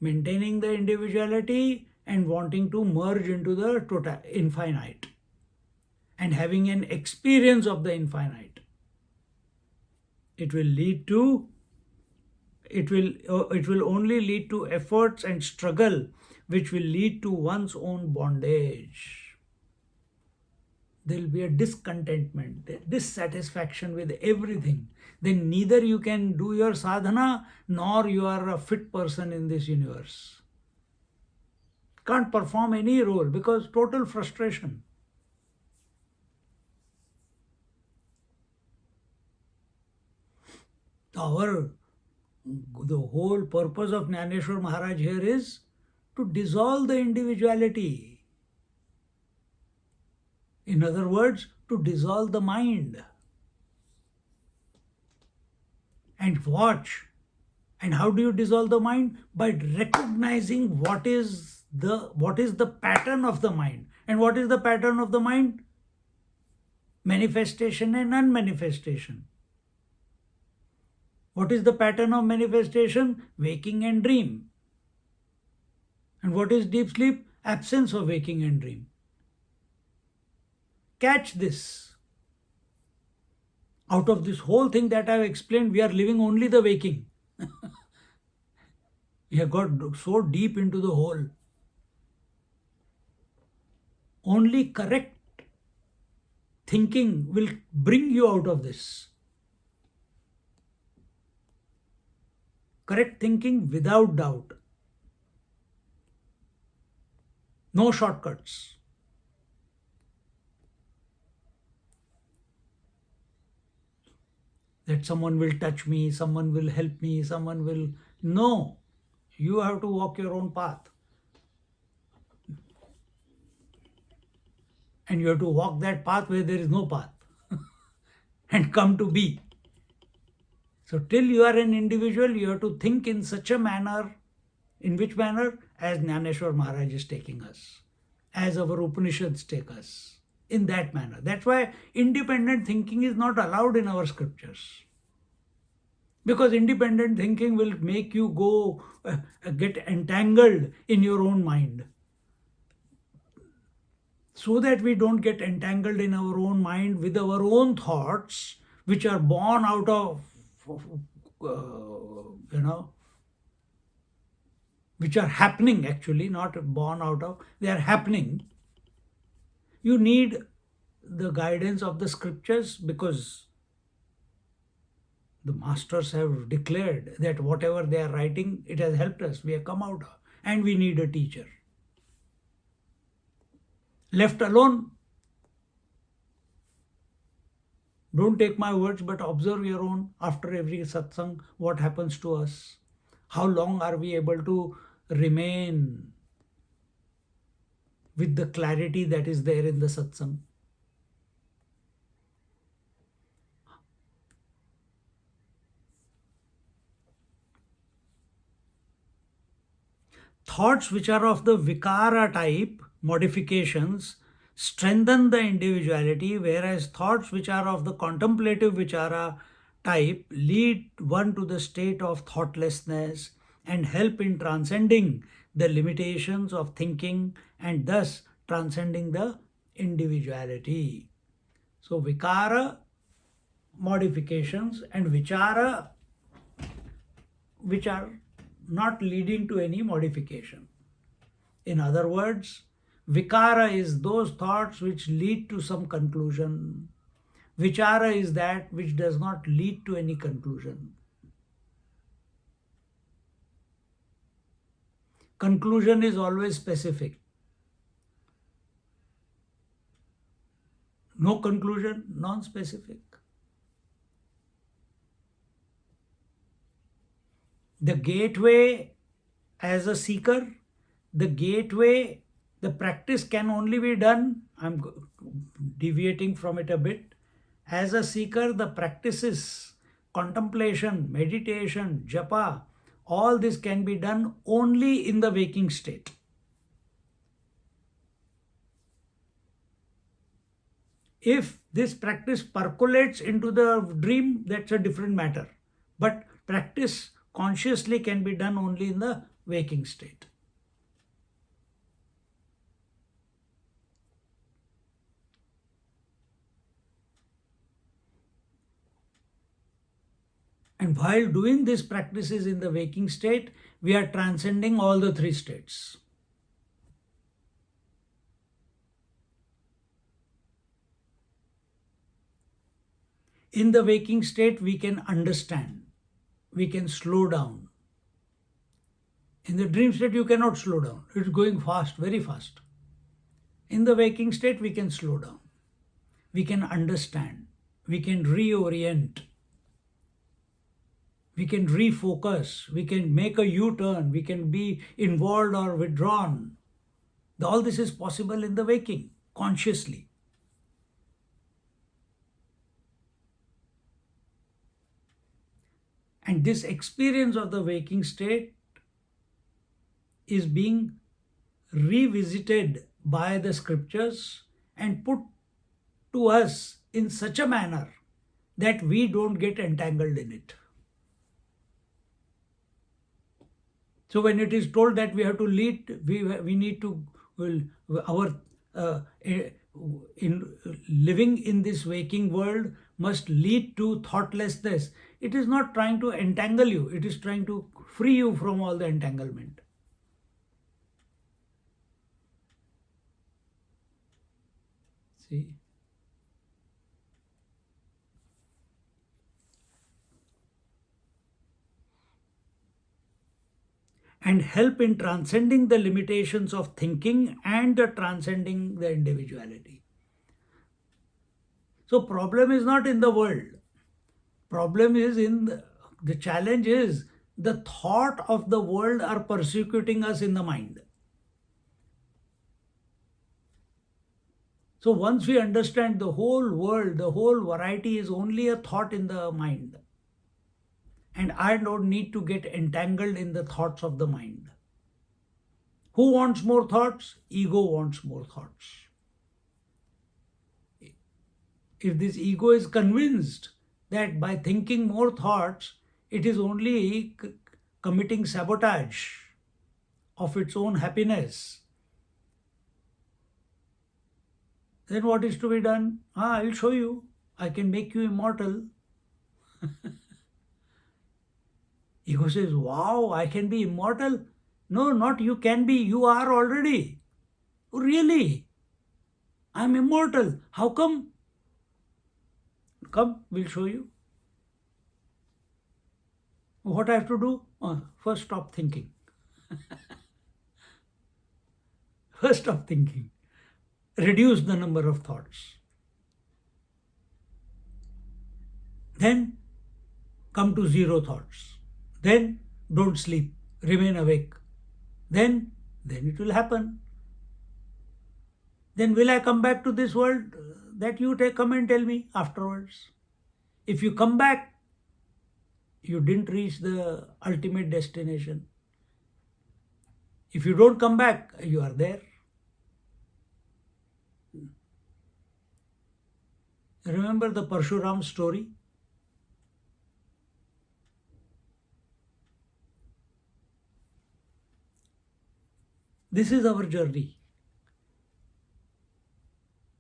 Maintaining the individuality and wanting to merge into the total infinite and having an experience of the infinite. It will lead to it will only lead to efforts and struggle, which will lead to one's own bondage. There will be a discontentment, dissatisfaction with everything. Then neither you can do your sadhana nor you are a fit person in this universe. Can't perform any role because total frustration. Our the whole purpose of Jnaneshwar Maharaj here is to dissolve the individuality. In other words, to dissolve the mind. And watch. And how do you dissolve the mind? By recognizing what is the pattern of the mind. And what is the pattern of the mind? Manifestation and unmanifestation. What is the pattern of manifestation? Waking and dream. And what is deep sleep? Absence of waking and dream. Catch this. Out of this whole thing that I have explained, we are living only the waking. We have got so deep into the whole. Only correct thinking will bring you out of this. Correct thinking without doubt. No shortcuts. That someone will touch me, someone will help me, someone will. No. You have to walk your own path. And you have to walk that path where there is no path and come to be. So, till you are an individual, you have to think in such a manner. In which manner? As Jnaneshwar Maharaj is taking us, as our Upanishads take us. In that manner. That's why independent thinking is not allowed in our scriptures. Because independent thinking will make you go get entangled in your own mind. So that we don't get entangled in our own mind with our own thoughts, which are born out of, which are happening actually, not born out of, they are happening. You need the guidance of the scriptures because the masters have declared that whatever they are writing, it has helped us. We have come out of, and we need a teacher. Left alone, don't take my words, but observe your own after every satsang, what happens to us. How long are we able to remain with the clarity that is there in the satsang? Thoughts which are of the vikara type, modifications, strengthen the individuality, whereas thoughts which are of the contemplative vichara type lead one to the state of thoughtlessness and help in transcending the limitations of thinking and thus transcending the individuality. So, vikara, modifications, and vichara, which are not leading to any modification. In other words, vikara is those thoughts which lead to some conclusion. Vichara is that which does not lead to any conclusion. Conclusion is always specific. No conclusion, non-specific. The gateway as a seeker, the practice can only be done, I'm deviating from it a bit. As a seeker, the practices, contemplation, meditation, japa, all this can be done only in the waking state. If this practice percolates into the dream, that's a different matter. But practice consciously can be done only in the waking state. And while doing these practices in the waking state, we are transcending all the three states. In the waking state, we can understand, we can slow down. In the dream state, you cannot slow down. It's going fast, very fast. In the waking state, we can slow down. We can understand. We can reorient. We can refocus. We can make a U-turn. We can be involved or withdrawn. All this is possible in the waking, consciously. And this experience of the waking state is being revisited by the scriptures and put to us in such a manner that we don't get entangled in it. So when it is told that we have to lead, we need to, in living in this waking world must lead to thoughtlessness. It is not trying to entangle you, it is trying to free you from all the entanglement. See? And help in transcending the limitations of thinking and transcending the individuality. So problem is not in the world. Problem is in the challenge is the thought of the world are persecuting us in the mind. So once we understand the whole world, the whole variety is only a thought in the mind. And I don't need to get entangled in the thoughts of the mind. Who wants more thoughts? Ego wants more thoughts. If this ego is convinced that by thinking more thoughts, it is only committing sabotage of its own happiness, then what is to be done? I'll show you. I can make you immortal. Ego says, wow, I can be immortal. No, not you can be, you are already. Oh, really? I'm immortal. How come? Come, we'll show you. What I have to do? First stop thinking. First stop thinking. Reduce the number of thoughts. Then come to zero thoughts. Then don't sleep, remain awake. Then it will happen. Then will I come back to this world? That you come and tell me afterwards. If you come back, you didn't reach the ultimate destination. If you don't come back, you are there. Remember the Parshuram story? This is our journey.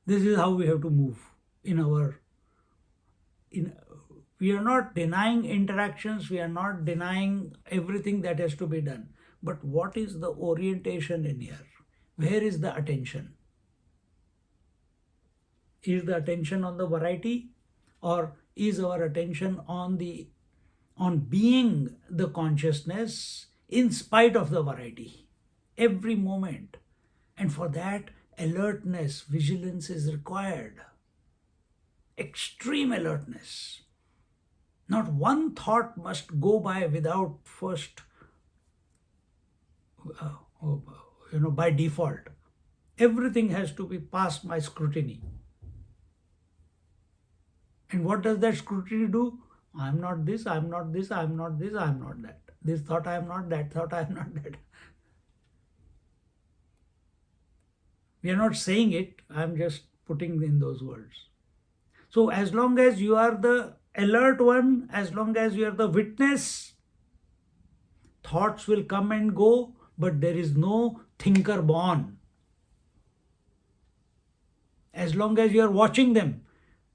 This is how we have to move we are not denying interactions, we are not denying everything that has to be done. But what is the orientation in here? Where is the attention? Is the attention on the variety, or is our attention on being the consciousness in spite of the variety every moment? And for that, alertness, vigilance is required. Extreme alertness. Not one thought must go by without first, by default. Everything has to be passed my scrutiny. And what does that scrutiny do? I'm not this, I'm not this, I'm not this, I'm not that. This thought I am not, that thought I am not that. We are not saying it, I'm just putting in those words. So as long as you are the alert one, as long as you are the witness, thoughts will come and go, but there is no thinker born. As long as you are watching them,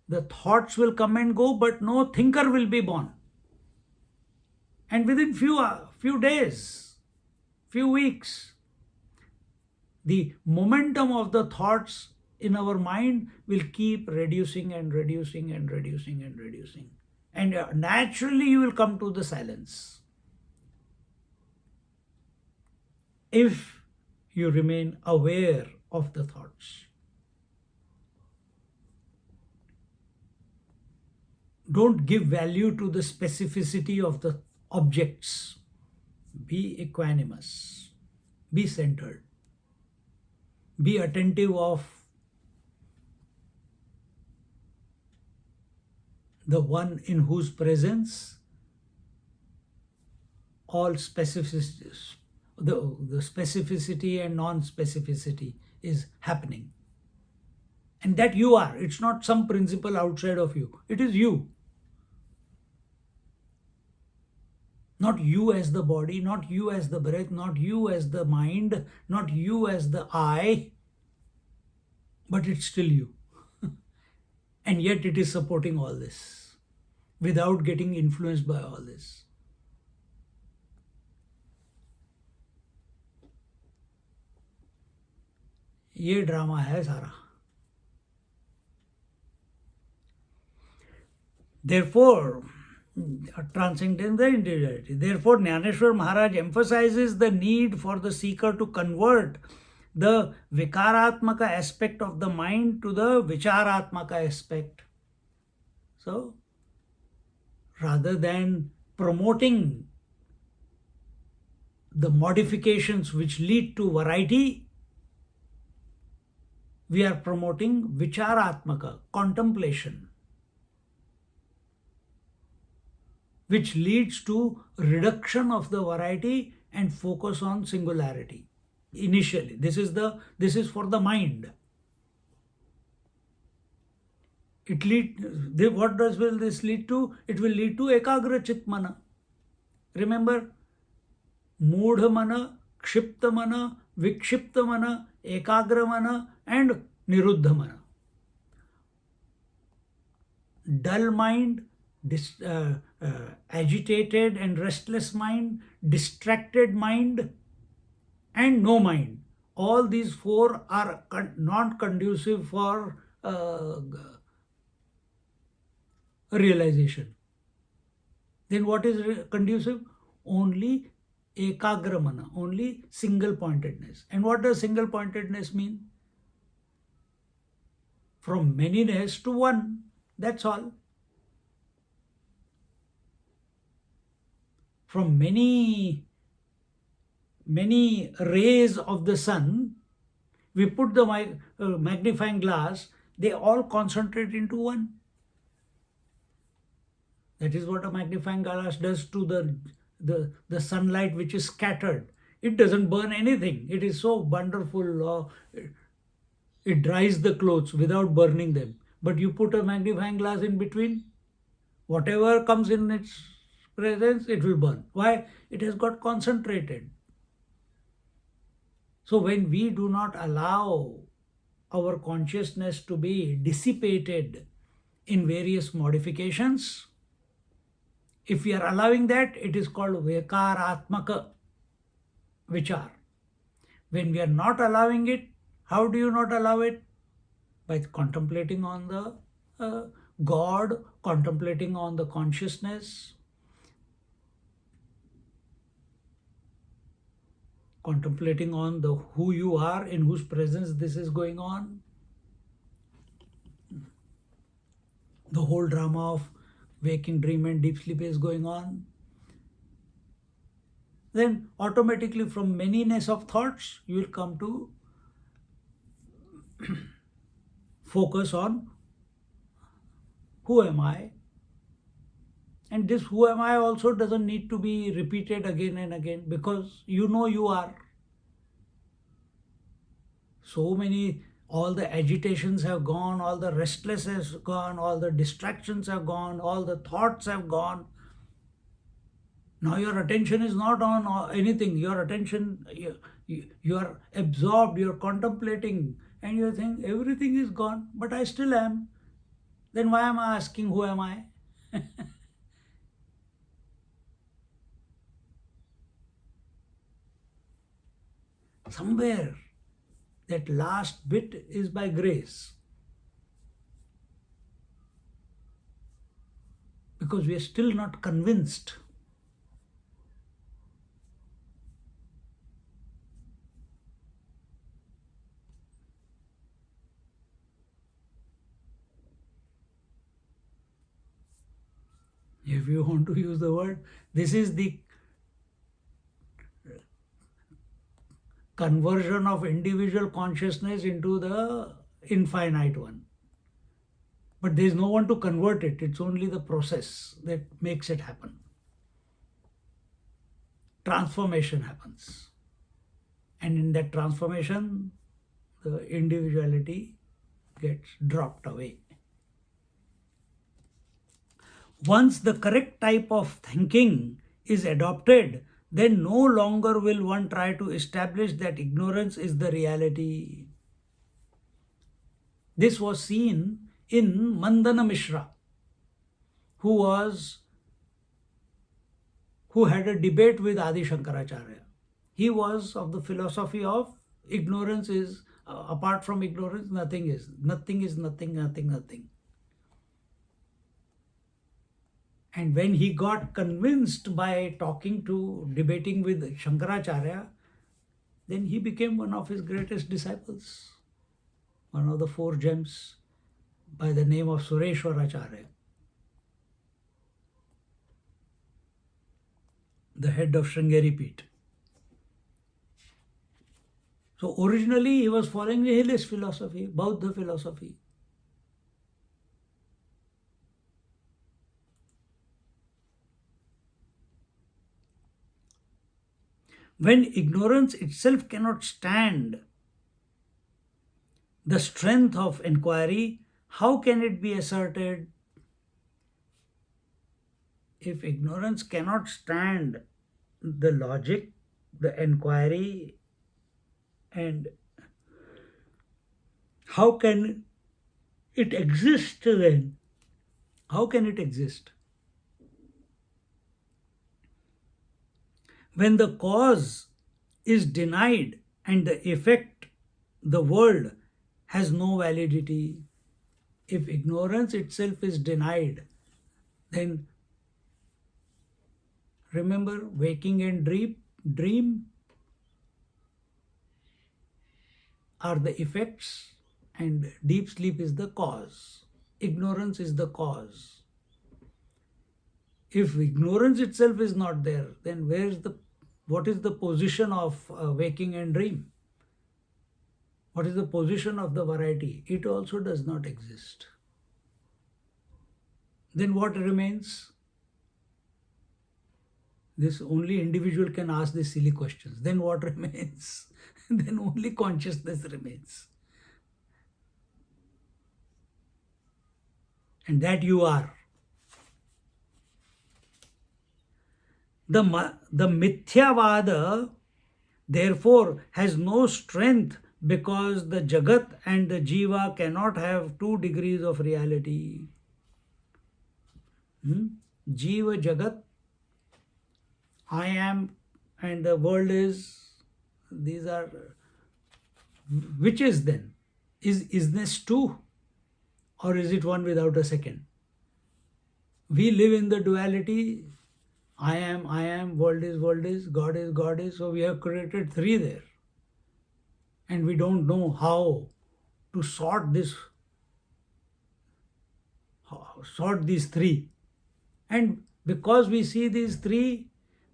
the thoughts will come and go, but no thinker will be born. And within few days, few weeks, the momentum of the thoughts in our mind will keep reducing and reducing and reducing and reducing. And naturally, you will come to the silence. If you remain aware of the thoughts. Don't give value to the specificity of the objects. Be equanimous. Be centered. Be attentive of the one in whose presence all specificity, the specificity and non-specificity is happening. And that you are. It's not some principle outside of you. It is you. Not you as the body, not you as the breath, not you as the mind, not you as the I, but it's still you. And yet it is supporting all this without getting influenced by all this. ये drama है सारा. Therefore, transcending the individuality. Therefore, Jnaneshwar Maharaj emphasizes the need for the seeker to convert the vikaratmaka aspect of the mind to the vicharatmaka aspect. So, rather than promoting the modifications which lead to variety, we are promoting vicharatmaka, contemplation, which leads to reduction of the variety and focus on singularity. Initially, this is for the mind. What will this lead to? It will lead to ekagra chit mana. Remember, moodha mana, kshipta mana, vikshipta mana, ekagra mana, and niruddha mana. Dull mind, agitated and restless mind, distracted mind, and no mind. All these four are not conducive for realization. Then what is conducive? Only ekagramana, only single pointedness. And what does single pointedness mean? From manyness to one. That's all. From many rays of the sun, we put the magnifying glass, they all concentrate into one. That is what a magnifying glass does to the sunlight which is scattered. It doesn't burn anything. It is so wonderful. It dries the clothes without burning them. But you put a magnifying glass in between, whatever comes in its presence, it will burn. Why? It has got concentrated. So when we do not allow our consciousness to be dissipated in various modifications, if we are allowing that, it is called vikaratmaka vichar. When we are not allowing it, how do you not allow it? By contemplating on the God, contemplating on the consciousness, contemplating on the who you are, in whose presence this is going on. The whole drama of waking, dream and deep sleep is going on. Then automatically from manyness of thoughts, you will come to focus on who am I. And this who am I also doesn't need to be repeated again and again, because you know you are. So many, all the agitations have gone, all the restlessness has gone, all the distractions have gone, all the thoughts have gone. Now your attention is not on anything. Your attention, you are absorbed, you are contemplating, and you think everything is gone, but I still am. Then why am I asking who am I? Somewhere that last bit is by grace. Because we are still not convinced. If you want to use the word, this is the conversion of individual consciousness into the infinite one. But there is no one to convert it. It's only the process that makes it happen. Transformation happens. And in that transformation, the individuality gets dropped away. Once the correct type of thinking is adopted, then no longer will one try to establish that ignorance is the reality. This was seen in Mandana Mishra, who had a debate with Adi Shankaracharya. He was of the philosophy of ignorance is, apart from ignorance, nothing is. Nothing is nothing, nothing, nothing. And when he got convinced by debating with Shankaracharya, then he became one of his greatest disciples, one of the four gems, by the name of Sureshwaracharya, the head of Sringeri Peeth. So originally he was following nihilist philosophy, Buddha philosophy. When ignorance itself cannot stand the strength of inquiry, how can it be asserted? If ignorance cannot stand the logic, the inquiry, and how can it exist then? How can it exist? When the cause is denied and the effect, the world, has no validity. If ignorance itself is denied, then remember, waking and dream are the effects and deep sleep is the cause. Ignorance is the cause. If ignorance itself is not there, then what is the position of waking and dream? What is the position of the variety? It also does not exist. Then what remains? This only individual can ask these silly questions. Then what remains? Then only consciousness remains. And that you are. The Mithyavada, therefore, has no strength because the Jagat and the Jiva cannot have 2 degrees of reality. Jiva, Jagat, I am, and the world is, these are, which is then? Is isness 2? Or is it one without a second? We live in the duality. I am, world is, God is. So we have created 3 there. And we don't know how to sort these 3. And because we see these 3,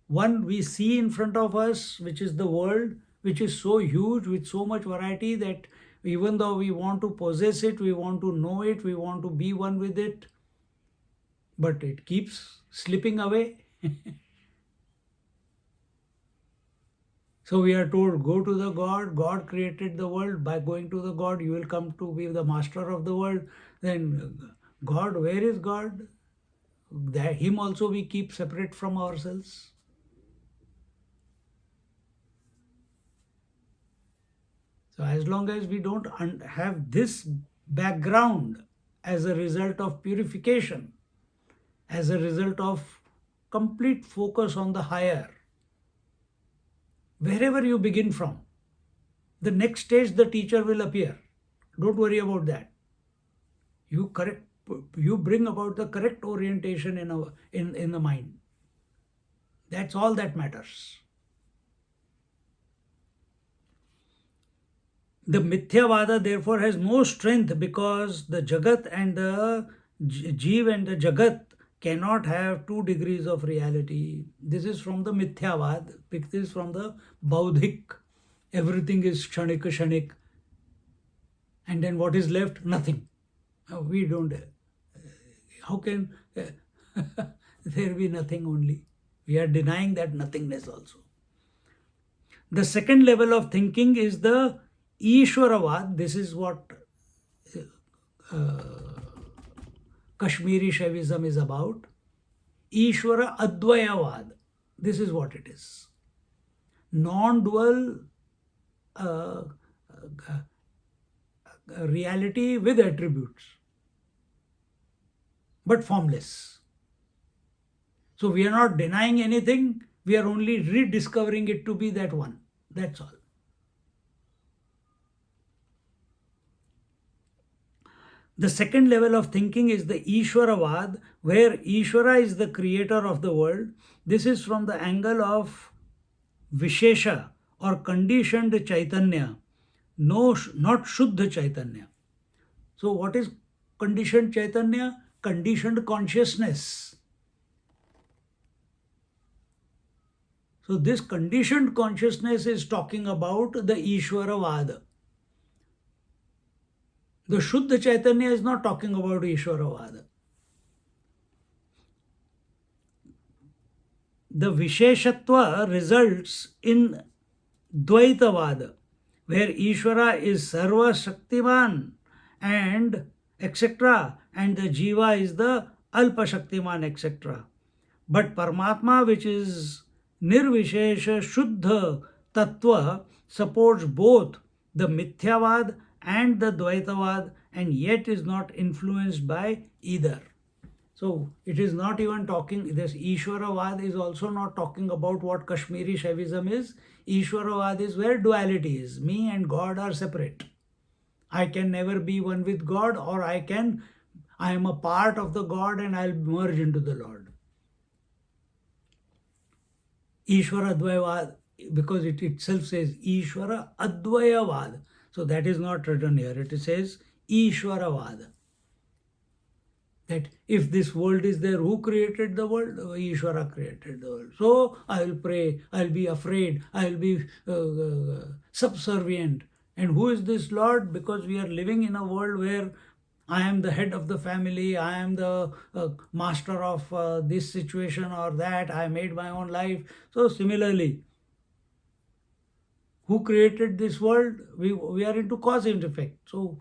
one we see in front of us, which is the world, which is so huge with so much variety that even though we want to possess it, we want to know it, we want to be one with it, but it keeps slipping away. So we are told, go to the God. God created the world. By going to the God, you will come to be the master of the world. Then God, where is God? Him also we keep separate from ourselves. So as long as we don't have this background as a result of purification, as a result of complete focus on the higher, wherever you begin from, The next stage, the teacher will appear. Don't worry about that. You bring about the correct orientation in the mind. That's all that matters. The Mithyavada therefore has no strength because the Jagat and the Jeev and the Jagat cannot have 2 degrees of reality. This is from the Mithyavad. This is from the Baudhik. Everything is Kshanik, Kshanik. And then what is left? Nothing. We don't. How can there be nothing only? We are denying that nothingness also. The second level of thinking is the Ishwaravad. This is what Kashmiri Shaivism is about. Ishwara Advayavad. This is what it is. Non-dual reality with attributes, but formless. So we are not denying anything, we are only rediscovering it to be that one. That's all. The second level of thinking is the Ishwaravad, where Ishvara is the creator of the world. This is from the angle of Vishesha or conditioned Chaitanya, not Shuddha Chaitanya. So what is conditioned Chaitanya? Conditioned consciousness. So this conditioned consciousness is talking about the Ishwaravad. The Shuddha Chaitanya is not talking about Ishwaravad. The Visheshatva results in Dvaitavad, where Ishvara is Sarva Shaktiman and etc. and the Jiva is the Alpa Shaktiman etc. But Paramatma, which is Nirvishesha Shuddha Tattva, supports both the Mithyavad and the Dvaitavad and yet is not influenced by either. So it is not even talking, this Ishwaravad is also not talking about what Kashmiri Shaivism is. Ishwaravad is where duality is. Me and God are separate. I can never be one with God, or I am a part of the God and I'll merge into the Lord. Ishwara Advayavad, because it itself says Ishwara Advayavad. So that is not written here. It says Ishwaravad. That if this world is there, who created the world? Ishvara created the world. So I will pray, I will be afraid, I will be subservient. And who is this Lord? Because we are living in a world where I am the head of the family, I am the master of this situation or that, I made my own life. So similarly, who created this world? We are into cause and effect. So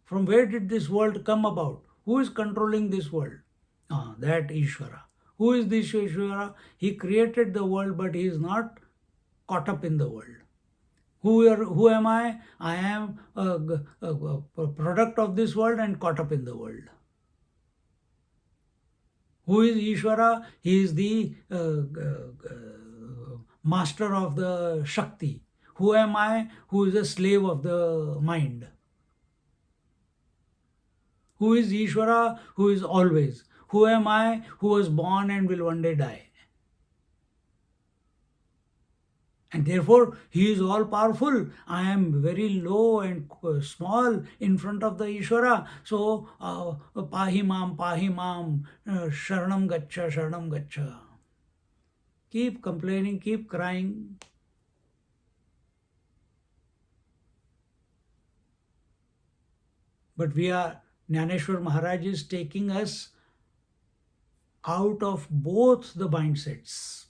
from where did this world come about? Who is controlling this world? That Ishvara. Who is this Ishvara? He created the world, but he is not caught up in the world. Who am I? I am a product of this world and caught up in the world. Who is Ishvara? He is the master of the Shakti. Who am I? Who is a slave of the mind. Who is Ishvara? Who is always. Who am I? Who was born and will one day die. And therefore, he is all powerful. I am very low and small in front of the Ishvara. So, Pahimam, Sharanam Gacha, Sharanam Gacha. Keep complaining, keep crying. But Jnaneshwar Maharaj is taking us out of both the mindsets.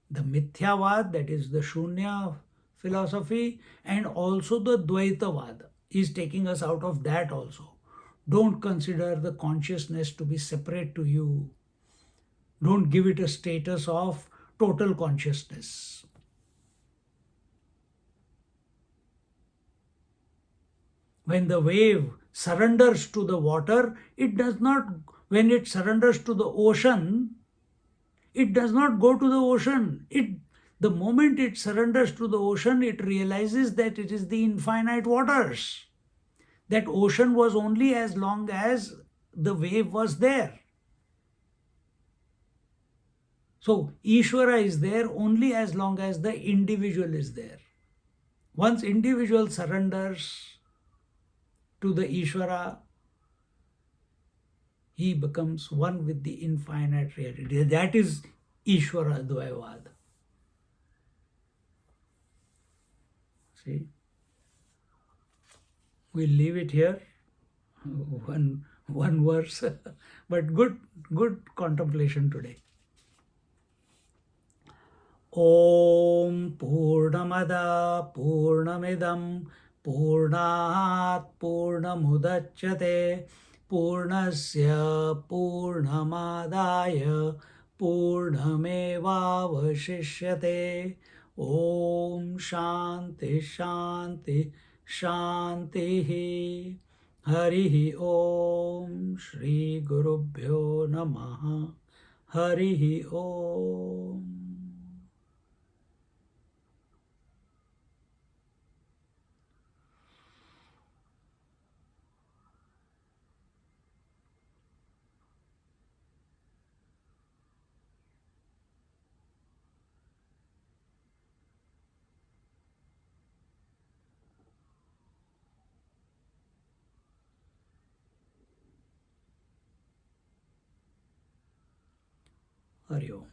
The Mithyavad, that is the Shunya philosophy, and also the Dvaitavad is taking us out of that also. Don't consider the consciousness to be separate to you. Don't give it a status of total consciousness. When the wave surrenders to the water, when it surrenders to the ocean, it does not go to the ocean. The The moment it surrenders to the ocean, it realizes that it is the infinite waters. That ocean was only as long as the wave was there. So Ishvara is there only as long as the individual is there. Once individual surrenders to the Ishvara, he becomes one with the infinite reality. That is Ishvara Dvayavad. See, we'll leave it here. One verse, but good contemplation today. Om Purnamada Purnamidam Purnat Purnamudachyate Purnasya Purnamadaya Purnamevavashishyate. Om Shanti Shanti Shanti. Harihi Om Shri Gurubhyo Namaha. Harihi Om. Hari Om.